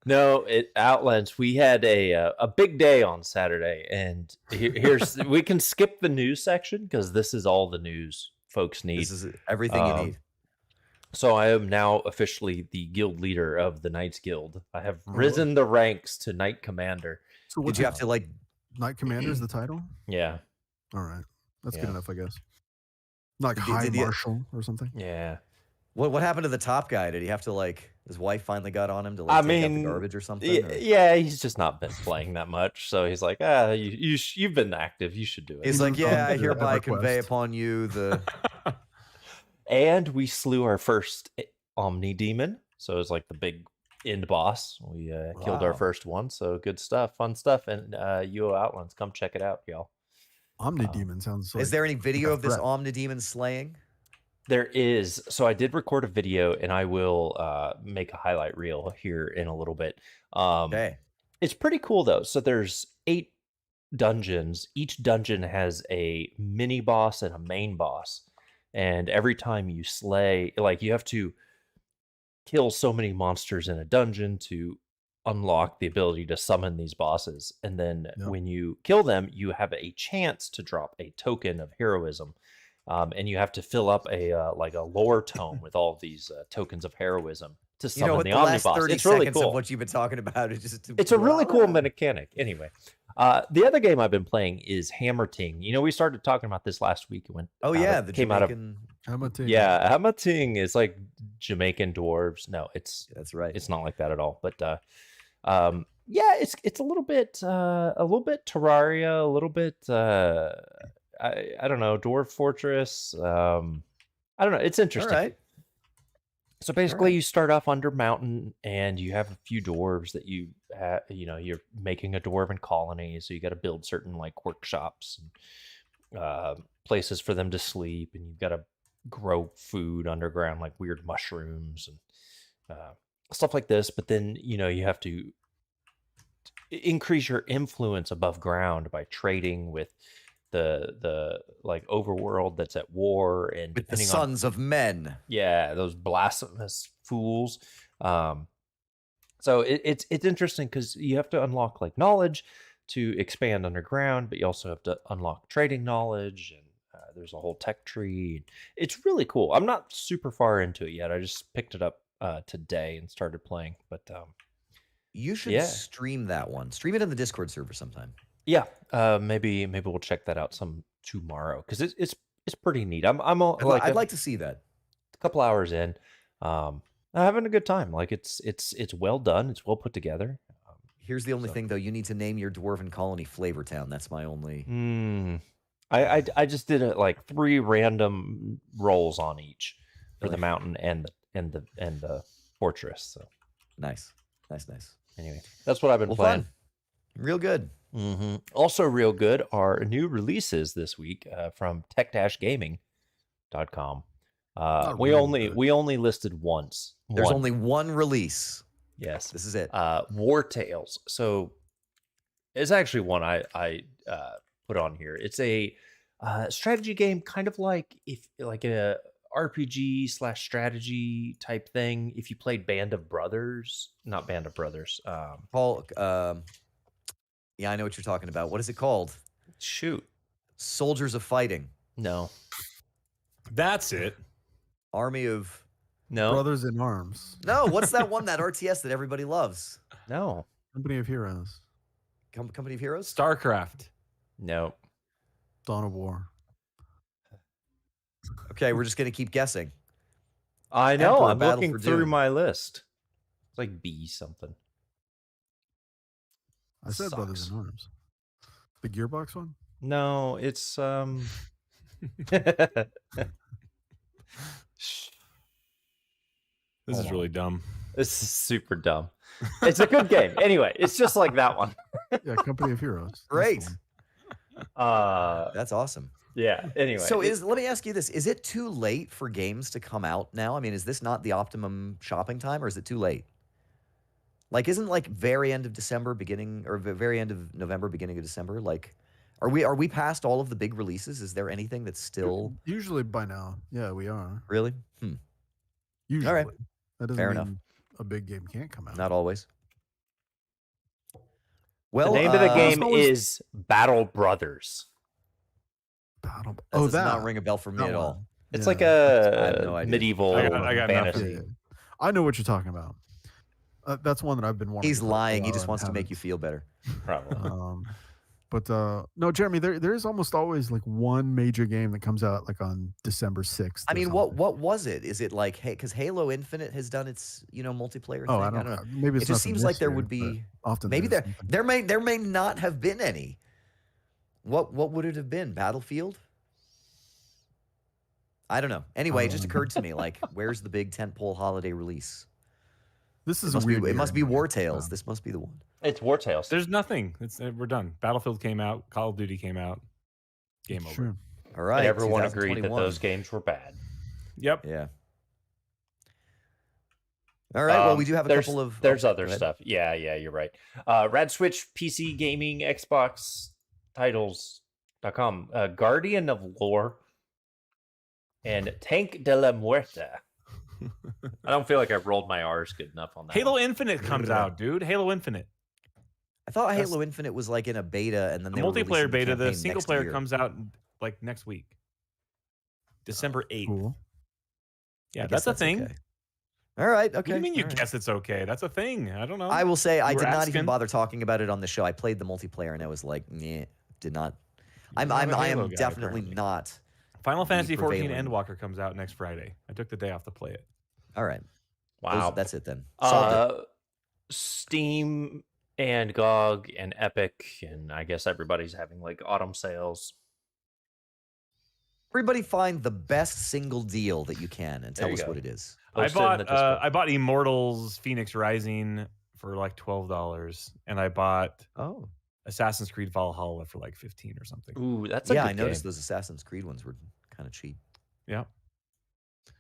No, it Outlands. We had a big day on Saturday, and here's we can skip the news section because this is all the news folks need. This is everything you need. So I am now officially the guild leader of the Knights Guild. I have risen the ranks to Knight Commander. So Did you have to like Knight Commander is the title? Yeah. All right, that's good Yeah. enough, I guess. Like Did- High did you- Marshal or something. Yeah. what happened to the top guy? Did he have to like his wife finally got on him to like take out the garbage or something? Or? Yeah, he's just not been playing that much. So he's like, you've been active. You should do it. He's like, yeah, I on hereby EverQuest. convey upon you the. And we slew our first Omni Demon. So it was like the big end boss. We killed our Wow. first one. So good stuff, fun stuff. And UO Outlands, come check it out, y'all. Omni Demon sounds like Is there any video a of this threat. Omnidemon slaying? There is. So I did record a video, and I will make a highlight reel here in a little bit. Okay. It's pretty cool though. So there's 8 dungeons. Each dungeon has a mini boss and a main boss. And every time you slay, like you have to kill so many monsters in a dungeon to unlock the ability to summon these bosses. And then Yep. when you kill them, you have a chance to drop a token of heroism. And you have to fill up a like a lore tome with all of these tokens of heroism to You summon know what? the The last omnibus. 30 It's really seconds cool. of what you've been talking about is just. It's a really cool mechanic. Anyway, the other game I've been playing is Hammer Ting. You know, we started talking about this last week when Oh yeah, the came out of Jamaican. yeah, Hammer Ting is like Jamaican dwarves. No, it's right. It's not like that at all. But yeah, it's a little bit Terraria, a little bit I don't know, Dwarf Fortress. I don't know. It's All interesting. right. So basically, you start off under mountain, and you have a few dwarves that you're making a dwarven colony. So you got to build certain like workshops and places for them to sleep, and you've got to grow food underground, like weird mushrooms and stuff like this. But then you have to increase your influence above ground by trading with the like overworld that's at war and With the depending sons of men. yeah, those blasphemous fools. So it's interesting because you have to unlock like knowledge to expand underground, but you also have to unlock trading knowledge, and there's a whole tech tree. It's really cool. I'm not super far into it yet. I just picked it up today and started playing. But You should Yeah. stream that one. Stream it in the Discord server sometime. yeah, maybe we'll check that out some tomorrow because it's pretty neat. I'm like I'd like to see that. a couple hours in. I'm having a good time. Like it's well done. It's well put together. Here's the only So- thing though: you need to name your dwarven colony Flavortown. That's my only. I just did it like 3 random rolls on each for the Really? mountain and the fortress. So Nice. anyway, that's what I've been Well, playing. fun. Real good. Also, real good are new releases this week from tech-gaming.com. Not We really good. only listed once. There's One. only one release. Yes. This is it. War Tales. So it's actually one I put on here. It's a strategy game, kind of like a RPG/strategy type thing. If you played not Band of Brothers. Paul. Yeah, I know what you're talking about. What is it called? Shoot, Soldiers of Fighting. no, That's it. Army of. no, Brothers in Arms, No, what's that one? That RTS that everybody loves. no, Company of Heroes, Company of Heroes. StarCraft. no. Dawn of War. Okay, we're just gonna keep guessing. I know. Emperor I'm Battle looking for through Doom. my list. It's like B something. I said Brothers Sucks. in Arms. The Gearbox one? No, it's This is really dumb. This is super dumb. It's a good game. Anyway, it's just like that one. Yeah, Company of Heroes. That's the Great. one. That's awesome. Yeah. Anyway, So let me ask you this: is it too late for games to come out now? I mean, is this not the optimum shopping time, or is it too late? Like, isn't like very end of December, beginning or very end of November, beginning of December? Like, are we past all of the big releases? Is there anything that's still Usually by now. Yeah, we are. really? Usually. All right. That doesn't Fair mean enough. a big game can't come out. Not always. the Well, name of the game always- is Battle Brothers. Battle. that Oh, does that. not ring a bell for me That at one. all. It's Yeah. like I have a no idea. medieval I got fantasy. nothing. I know what you're talking about. That's one that I've been wanting. He's to play for a lying. He while just and wants to make you haven't. feel better. Probably. But no, Jeremy, there is almost always like one major game that comes out like on December 6th. I or mean, something. what was it? Is it like, hey, because Halo Infinite has done its multiplayer Oh, thing? I don't know. Maybe It it's just nothing seems like this there year, would but be often maybe there's there something. there may not have been any. What would it have been? Battlefield? I don't know. Anyway, it just occurred to me, like, where's the big tentpole holiday release? This It is must a weird. be. It year must be anyway. War Tales. This must be the one. It's War Tales. There's nothing. We're done. Battlefield came out. Call of Duty came out. Game over. Sure. All right. And everyone agreed that 2021. those games were bad. Yep. Yeah. All right. Well, we do have a there's, couple of. There's oh, other go ahead. stuff. Yeah, you're right. Rad Switch, PC Gaming, Xbox Titles.com, Guardian of Lore, and Tank de la Muerte. I don't feel like I rolled my R's good enough on that. Halo one. Infinite comes out, dude. Halo Infinite. I thought That's- Halo Infinite was like in a beta, and then The they were multiplayer releasing beta, the campaign single next player year. comes out like next week. December 8th. Cool. Yeah, I guess that's a thing. okay. All right. Okay. What do you mean you all right. guess it's okay? That's a thing. I don't know. I will say I You did were not even asking? bother talking about it on the show. I played the multiplayer, and I was like, nah, did not. You're not a I Halo am guy, definitely apparently. not. Final Fantasy 14 prevailing- Endwalker comes out next Friday. I took the day off to play it. All right. Wow. That's it then. Solved it. Steam and GOG and Epic, and I guess everybody's having like autumn sales. Everybody find the best single deal that you can and tell There you us go. what it is. Post it in the Discord. I bought Immortals Phoenix Rising for like $12, and I bought Oh. Assassin's Creed Valhalla for like 15 or something. Ooh, that's a Yeah, good I noticed game. those Assassin's Creed ones were kind of cheap. Yeah.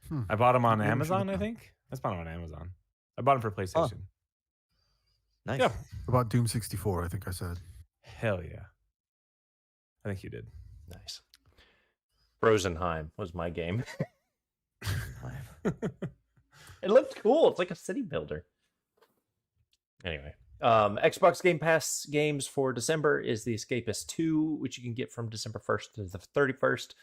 Hmm. I bought them on Maybe we should Amazon, look I that. think. I bought them on Amazon. I bought them for PlayStation. Nice. Yeah. About Doom 64, I think I said. Hell yeah. I think you did. Nice. Rosenheim was my game. It looked cool. It's like a city builder. Anyway, Xbox Game Pass games for December is The Escapist 2, which you can get from December 1st to the 31st.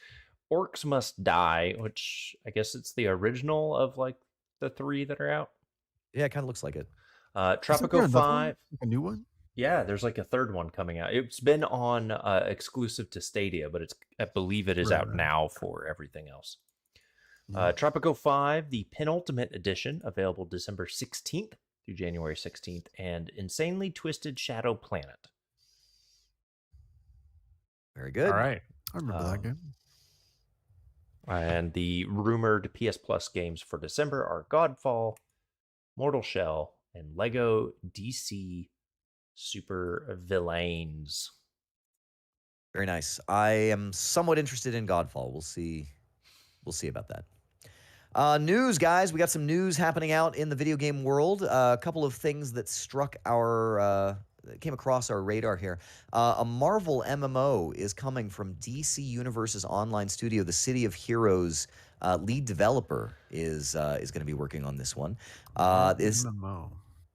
Orcs Must Die, which I guess it's the original of like the 3 that are out. Yeah, it kind of looks like it. Isn't there Tropico another one? 5. Like a new one? Yeah, there's like a third one coming out. It's been on exclusive to Stadia, but I believe it is Right, out right. now for everything else. Yeah. Tropico 5, the penultimate edition, available December 16th through January 16th, and Insanely Twisted Shadow Planet. Very good. All right. I remember that game. And the rumored PS Plus games for December are Godfall, Mortal Shell, and Lego DC Super Villains. Very nice. I am somewhat interested in Godfall. We'll see. We'll see about that. News, guys. We got some news happening out in the video game world. A couple of things that struck our, came across our radar here. A Marvel MMO is coming from DC Universe's online studio. The City of Heroes lead developer is going to be working on this one. MMO.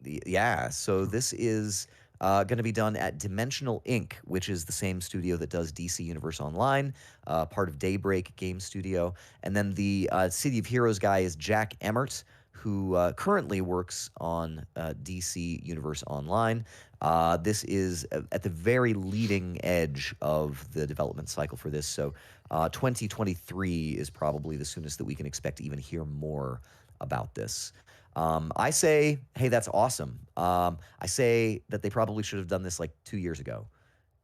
Yeah, so this is going to be done at Dimensional Inc., which is the same studio that does DC Universe Online, part of Daybreak Game Studio. And then the City of Heroes guy is Jack Emmert, who currently works on DC Universe Online. This is at the very leading edge of the development cycle for this. So 2023 is probably the soonest that we can expect to even hear more about this. I say, hey, that's awesome. I say that they probably should have done this like 2 years ago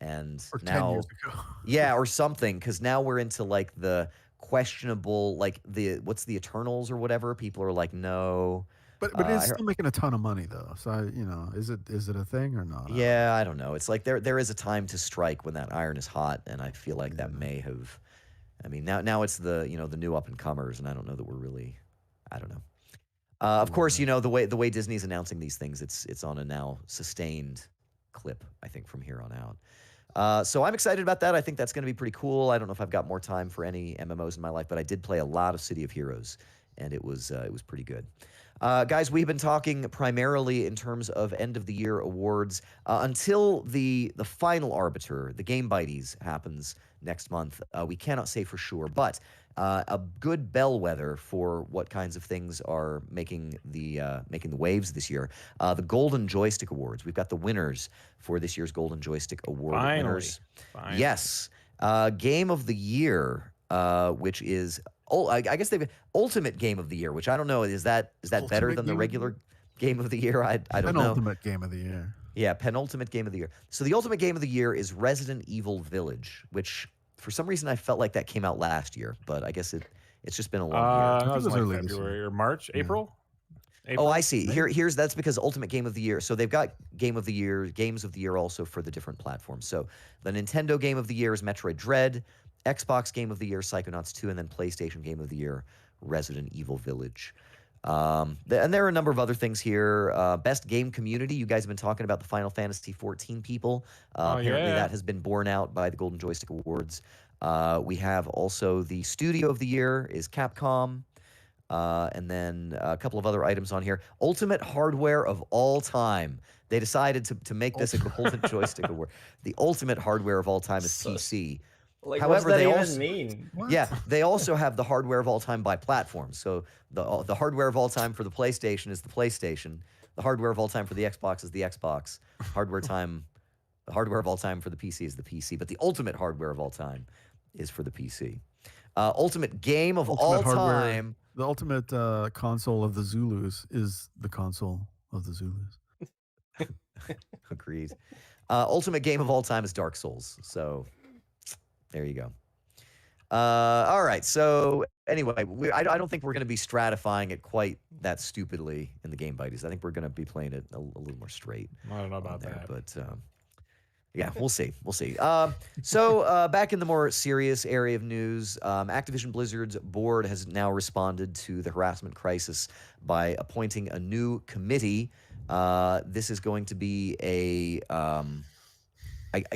and Or 10 now years ago. yeah, or something, because now we're into like the questionable, like what's the Eternals or whatever. People are like, no. But it's still making a ton of money though. So is it a thing or not? Yeah, I don't know. It's like there is a time to strike when that iron is hot, and I feel like that Yeah. may have. I mean, now it's the the new up and comers, and I don't know that we're really. I don't know. Of course, Yeah. the way Disney's announcing these things, it's on a now sustained clip, I think, from here on out. So I'm excited about that. I think that's going to be pretty cool. I don't know if I've got more time for any MMOs in my life, but I did play a lot of City of Heroes, and it was pretty good. Guys, we've been talking primarily in terms of end of the year awards until the final arbiter, the Game Bytes, happens next month. We cannot say for sure, but a good bellwether for what kinds of things are making the waves this year. The Golden Joystick Awards. We've got the winners for this year's Golden Joystick Award winners. Finally. Yes, Game of the Year, which is I guess they've Ultimate Game of the Year, which I don't know. Is that better than the regular Game of the Year? I don't know. Penultimate Game of the Year. Yeah, penultimate Game of the Year. So the Ultimate Game of the Year is Resident Evil Village, which for some reason I felt like that came out last year, but I guess it's just been a long year. No, it was like early this February year. or March, Yeah. April. Oh, I see. Here's that's because Ultimate Game of the Year. So they've got Game of the Year, Games of the Year also for the different platforms. So the Nintendo Game of the Year is Metroid Dread, Xbox Game of the Year, Psychonauts 2, and then PlayStation Game of the Year, Resident Evil Village. And there are a number of other things here. Best Game Community. You guys have been talking about the Final Fantasy XIV people. Apparently that has been borne out by the Golden Joystick Awards. We have also the Studio of the Year is Capcom. And then a couple of other items on here. Ultimate Hardware of All Time. They decided to make this a Golden Joystick Award. The ultimate hardware of all time is PC. Like, However, what does that they even also mean? What? yeah, they also have the hardware of all time by platform. So the hardware of all time for the PlayStation is the PlayStation. The hardware of all time for the Xbox is the Xbox. The hardware of all time for the PC is the PC. But the ultimate hardware of all time is for the PC. Ultimate game of all time. The ultimate console of the Zulus is the console of the Zulus. Agreed. Ultimate game of all time is Dark Souls. So there you go. All right. So anyway, I don't think we're going to be stratifying it quite that stupidly in the Game Bytes. I think we're going to be playing it a little more straight. I don't know about that. But yeah, we'll see. We'll see. So back in the more serious area of news, Activision Blizzard's board has now responded to the harassment crisis by appointing a new committee. This is going to be I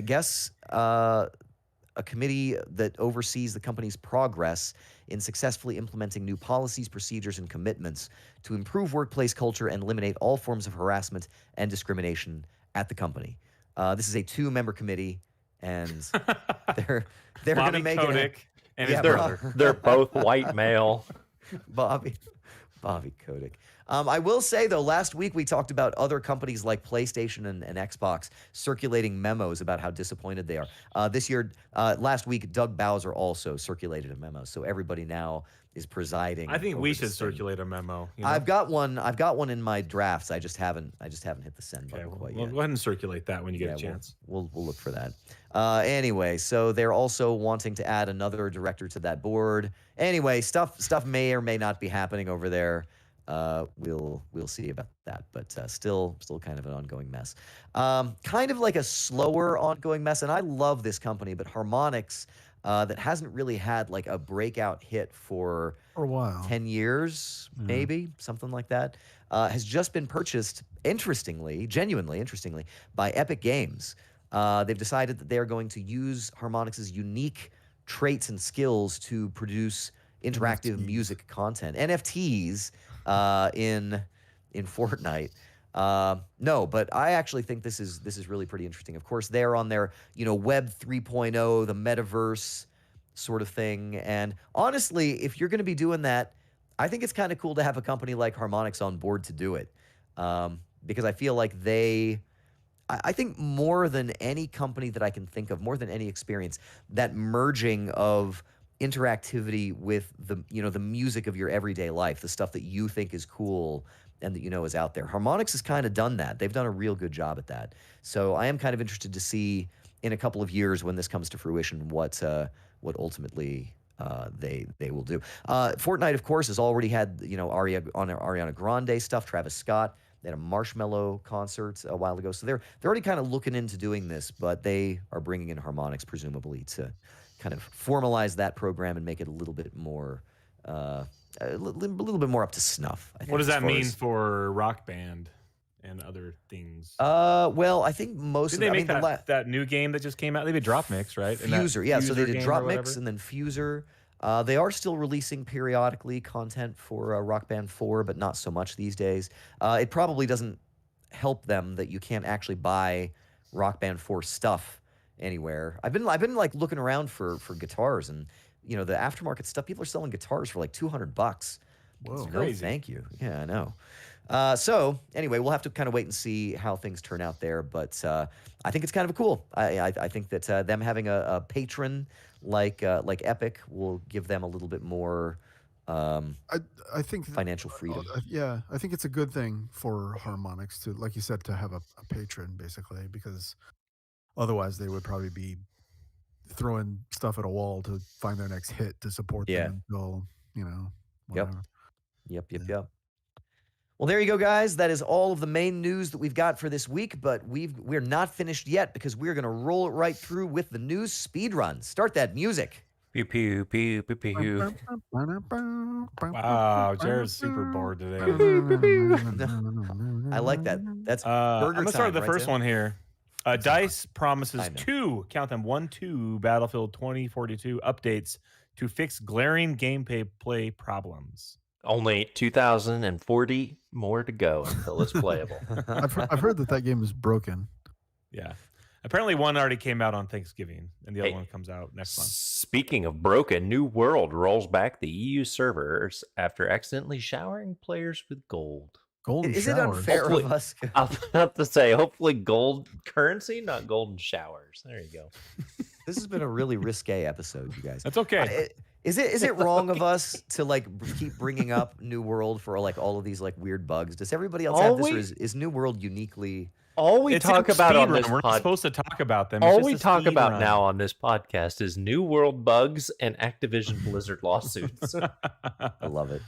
guess, a committee that oversees the company's progress in successfully implementing new policies, procedures, and commitments to improve workplace culture and eliminate all forms of harassment and discrimination at the company. This is a 2-member committee, and they're going to make Kotick it. and his Yeah, brother. They're both white male. Bobby Kotick. I will say, though, last week we talked about other companies like PlayStation and Xbox circulating memos about how disappointed they are. This year, last week, Doug Bowser also circulated a memo. So everybody now is presiding. I think over we this should thing. circulate a memo. You know? I've got one in my drafts. I just haven't hit the send Okay, button quite well, yet. go ahead and circulate that when you get Yeah, a chance. We'll look for that. Anyway, so they're also wanting to add another director to that board. Anyway, stuff may or may not be happening over there. We'll see about that, but still kind of an ongoing mess. Kind of like a slower ongoing mess, and I love this company, but Harmonix, that hasn't really had like a breakout hit for a while, 10 years, maybe something like that, has just been purchased. Genuinely interestingly, by Epic Games. They've decided that they are going to use Harmonix's unique traits and skills to produce interactive music content, NFTs, in Fortnite. No, but I actually think this is really pretty interesting. Of course, they're on their Web 3.0, the metaverse sort of thing. And honestly, if you're going to be doing that, I think it's kind of cool to have a company like Harmonix on board to do it, because I feel like I think more than any company that I can think of, more than any experience, that merging of interactivity with the music of your everyday life, the stuff that you think is cool and that is out there. Harmonix has kind of done that. They've done a real good job at that. So I am kind of interested to see in a couple of years when this comes to fruition what ultimately they will do. Fortnite, of course, has already had Ariana Grande stuff, Travis Scott. They had a Marshmello concert a while ago, so they're already kind of looking into doing this, but they are bringing in harmonics presumably to kind of formalize that program and make it a little bit more a little bit more up to snuff. I think. What does that mean for Rock Band and other things? Well, I think most did they make that new game that just came out? They did Drop Mix, right? Fuser, yeah. So they did Drop Mix whatever? and then Fuser. They are still releasing periodically content for Rock Band 4, but not so much these days. It probably doesn't help them that you can't actually buy Rock Band 4 stuff anywhere. I've been like looking around for guitars, and the aftermarket stuff. People are selling guitars for like $200. Whoa, no, crazy. thank you. Yeah, I know. So anyway, we'll have to kind of wait and see how things turn out there. But I think it's kind of cool. I think that them having a patron like Epic will give them a little bit more. I think financial freedom. Yeah, I think it's a good thing for Harmonix to, like you said, to have a patron basically, because otherwise they would probably be throwing stuff at a wall to find their next hit to support them until whatever. Yep. Well, there you go, guys. That is all of the main news that we've got for this week, but we're not finished yet because we're going to roll it right through with the news speed run. Start that music. Pew, pew, pew, pew, pew. Wow, Jared's super bored today. I like that. That's burger I'm going to start with the time, first right, one here. DICE promises I know. 2, count them, 1-2 Battlefield 2042 updates to fix glaring gameplay problems. Only 2,040 more to go until it's playable. I've heard that game is broken. Yeah. Apparently one already came out on Thanksgiving, and the other one comes out next month. Speaking of broken, New World rolls back the EU servers after accidentally showering players with gold. Golden Is showers. it unfair of us? I'll have to say, hopefully gold currency, not golden showers. There you go. This has been a really risque episode, you guys. That's okay. Is it wrong of us to like keep bringing up New World for like all of these like weird bugs? Does everybody else have this, or is New World uniquely? All we talk about on this we're not supposed to talk about them. All we talk about now on this podcast is New World bugs and Activision Blizzard lawsuits. I love it.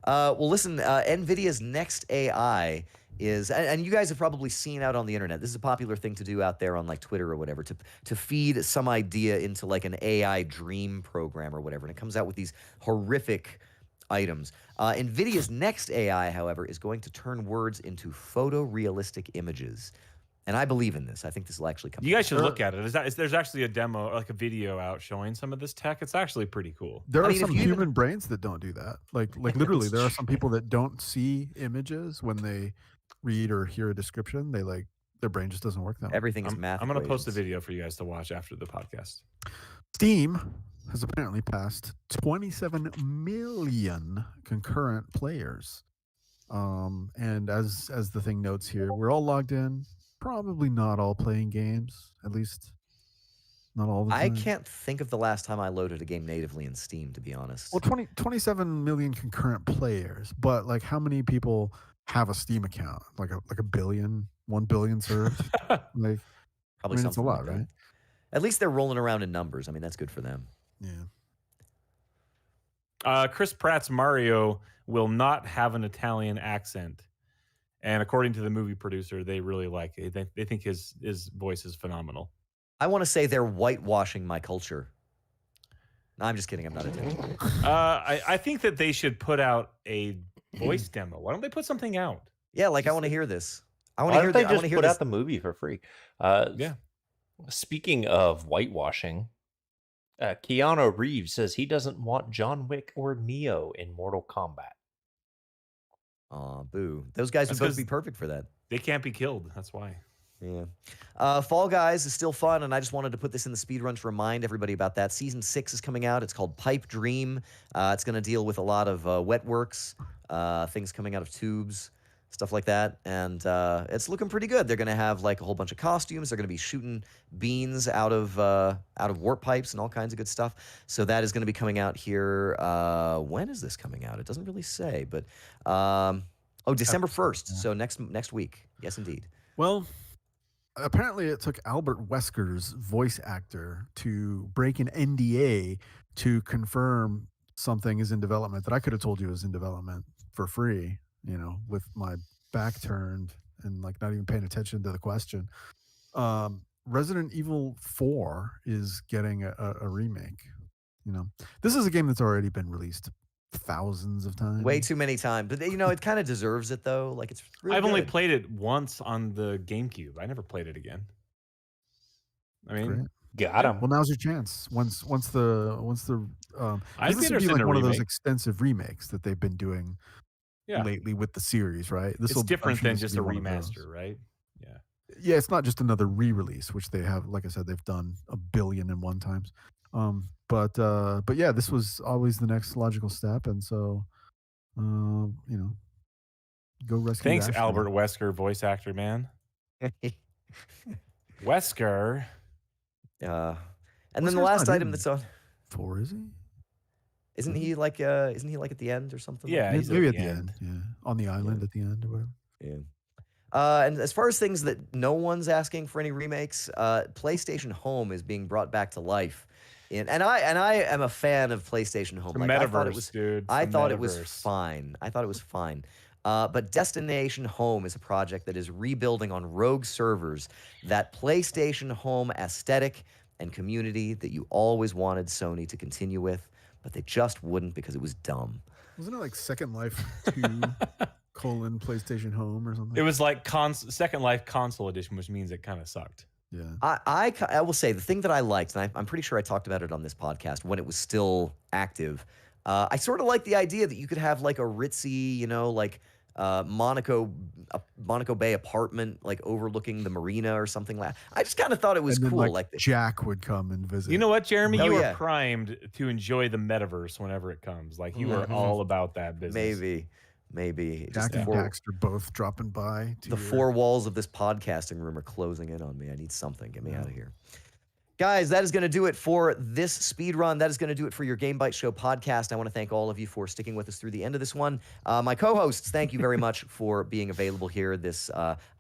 Well, listen, NVIDIA's next AI is, and you guys have probably seen out on the internet, this is a popular thing to do out there on like Twitter or whatever, to feed some idea into like an AI dream program or whatever, and it comes out with these horrific items. NVIDIA's next AI, however, is going to turn words into photorealistic images. And I believe in this. I think this will actually come. You guys should look at it. There's actually a demo, or like a video out showing some of this tech. It's actually pretty cool. There are some human brains that don't do that. Like literally, there are some people that don't see images when they read or hear a description. Their brain just doesn't work that way. Everything is math. I'm going to post a video for you guys to watch after the podcast. Steam has apparently passed 27 million concurrent players. And as the thing notes here, we're all logged in. Probably not all playing games, at least not all the time. I can't think of the last time I loaded a game natively in Steam, to be honest. Well, 27 million concurrent players, but like how many people have a Steam account? Like a billion, 1 billion served? Like Probably it's a lot, like right? At least they're rolling around in numbers. I mean, that's good for them. Yeah. Chris Pratt's Mario will not have an Italian accent. And according to the movie producer, they really like it. They think his voice is phenomenal. I want to say they're whitewashing my culture. No, I'm just kidding. I'm not Italian. I think that they should put out a voice demo. Why don't they put something out? Yeah, like I want to hear this. I want Why to hear. don't they I want to just hear put this. out the movie for free? Yeah. Speaking of whitewashing, Keanu Reeves says he doesn't want John Wick or Neo in Mortal Kombat. Aw, boo. Those guys would both be perfect for that. They can't be killed. That's why. Yeah. Fall Guys is still fun, and I just wanted to put this in the speed run to remind everybody about that. Season 6 is coming out. It's called Pipe Dream. It's going to deal with a lot of wet works, things coming out of tubes, stuff like that. And it's looking pretty good. They're going to have like a whole bunch of costumes. They're going to be shooting beans out of warp pipes and all kinds of good stuff. So that is going to be coming out here. When is this coming out? It doesn't really say, but December 1st. So next week. Yes, indeed. Well, apparently it took Albert Wesker's voice actor to break an NDA to confirm something is in development that I could have told you was in development for free, with my back turned and like not even paying attention to the question. Resident Evil 4 is getting a remake. This is a game that's already been released thousands of times. Way too many times. But, it kind of deserves it, though. Like, it's really I've only good. played it once on the GameCube. I never played it again. I mean, Great. Got him. Well, now's your chance. Once the I'd this be would be interested like in a one of those remake. extensive remakes that they've been doing Yeah. lately with the series, right? It's different than just a remaster, right? Yeah. Yeah, it's not just another re-release, which they have, like I said, they've done 1,000,000,001 times. But yeah, this was always the next logical step, and so go rescue. Thanks, Ashley. Albert Wesker, voice actor, man. Wesker. And then the last item that's on 4, is he? Isn't he like at the end or something? Yeah, Maybe he's at the end. Yeah, on the island at the end or whatever. Yeah. And as far as things that no one's asking for any remakes, PlayStation Home is being brought back to life. And I am a fan of PlayStation Home. Like, I thought it was, dude. I thought it was fine. But Destination Home is a project that is rebuilding on rogue servers that PlayStation Home aesthetic and community that you always wanted Sony to continue with, but they just wouldn't because it was dumb. Wasn't it like Second Life 2 PlayStation Home or something? It was like Second Life Console Edition, which means it kind of sucked. Yeah. I will say the thing that I liked, and I'm pretty sure I talked about it on this podcast when it was still active. I sort of like the idea that you could have like a ritzy, Monaco Bay apartment, like overlooking the marina or something like that. I just kind of thought it was then, cool. Like Jack would come and visit. You know what, Jeremy? Oh, you yeah. are primed to enjoy the metaverse whenever it comes. Like, you are all about that business. Maybe. Jack and Daxter both dropping by. The four walls of this podcasting room are closing in on me. I need something. Get me out of here. Guys, that is going to do it for this speed run. That is going to do it for your Game Bytes Show podcast. I want to thank all of you for sticking with us through the end of this one. My co-hosts, thank you very much for being available here this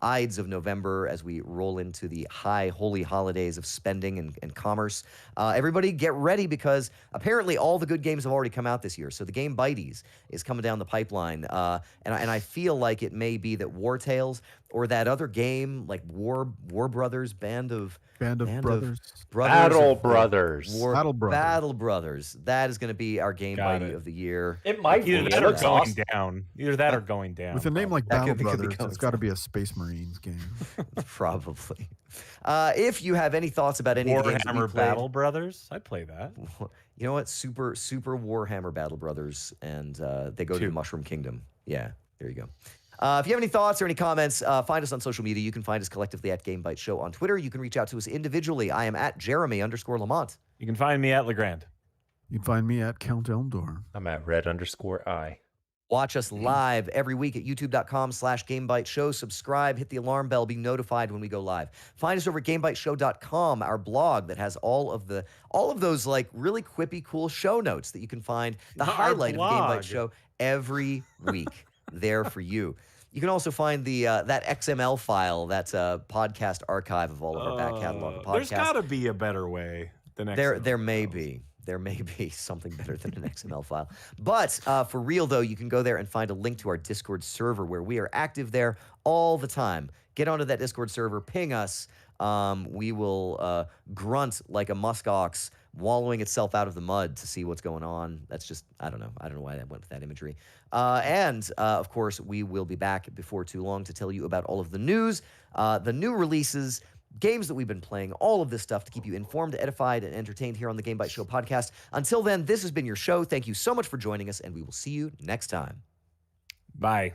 Ides of November as we roll into the high holy holidays of spending and commerce. Everybody get ready because apparently all the good games have already come out this year. So the game Bytes is coming down the pipeline. And I feel like it may be that War Tales or that other game like War Brothers, Band of Brothers. Battle Brothers. Battle Brothers. That is going to be our game Byte of the year. It might be. Either that or going down. Either that or going down. With a name like Battle Brothers, it's got to be a Space Marines game. Probably. If you have any thoughts about any of the games that we Warhammer played, Battle Brothers, I'd play that. You know what? Super Warhammer Battle Brothers, and they go to the Mushroom Kingdom. Yeah, there you go. If you have any thoughts or any comments, find us on social media. You can find us collectively at Game Bytes Show on Twitter. You can reach out to us individually. I am at Jeremy_Lamont. You can find me at LeGrande. You can find me at Count Elmdor. I'm at Red_I. Watch us live every week at youtube.com/GameByteShow. Subscribe, hit the alarm bell, be notified when we go live. Find us over at GameByteShow.com, our blog that has all of those like really quippy, cool show notes that you can find the highlight of the Game Bytes Show every week there for you. You can also find the that XML file, that's a podcast archive of all of our back catalog of podcasts. There's got to be a better way than XML. There may be. There may be something better than an XML file. But for real, though, you can go there and find a link to our Discord server where we are active there all the time. Get onto that Discord server, ping us. We will grunt like a muskox wallowing itself out of the mud to see what's going on. That's just, I don't know why that went with that imagery. And of course, we will be back before too long to tell you about all of the news, the new releases, games that we've been playing, all of this stuff to keep you informed, edified, and entertained here on the Game Bytes Show podcast. Until then, this has been your show. Thank you so much for joining us, and we will see you next time. Bye.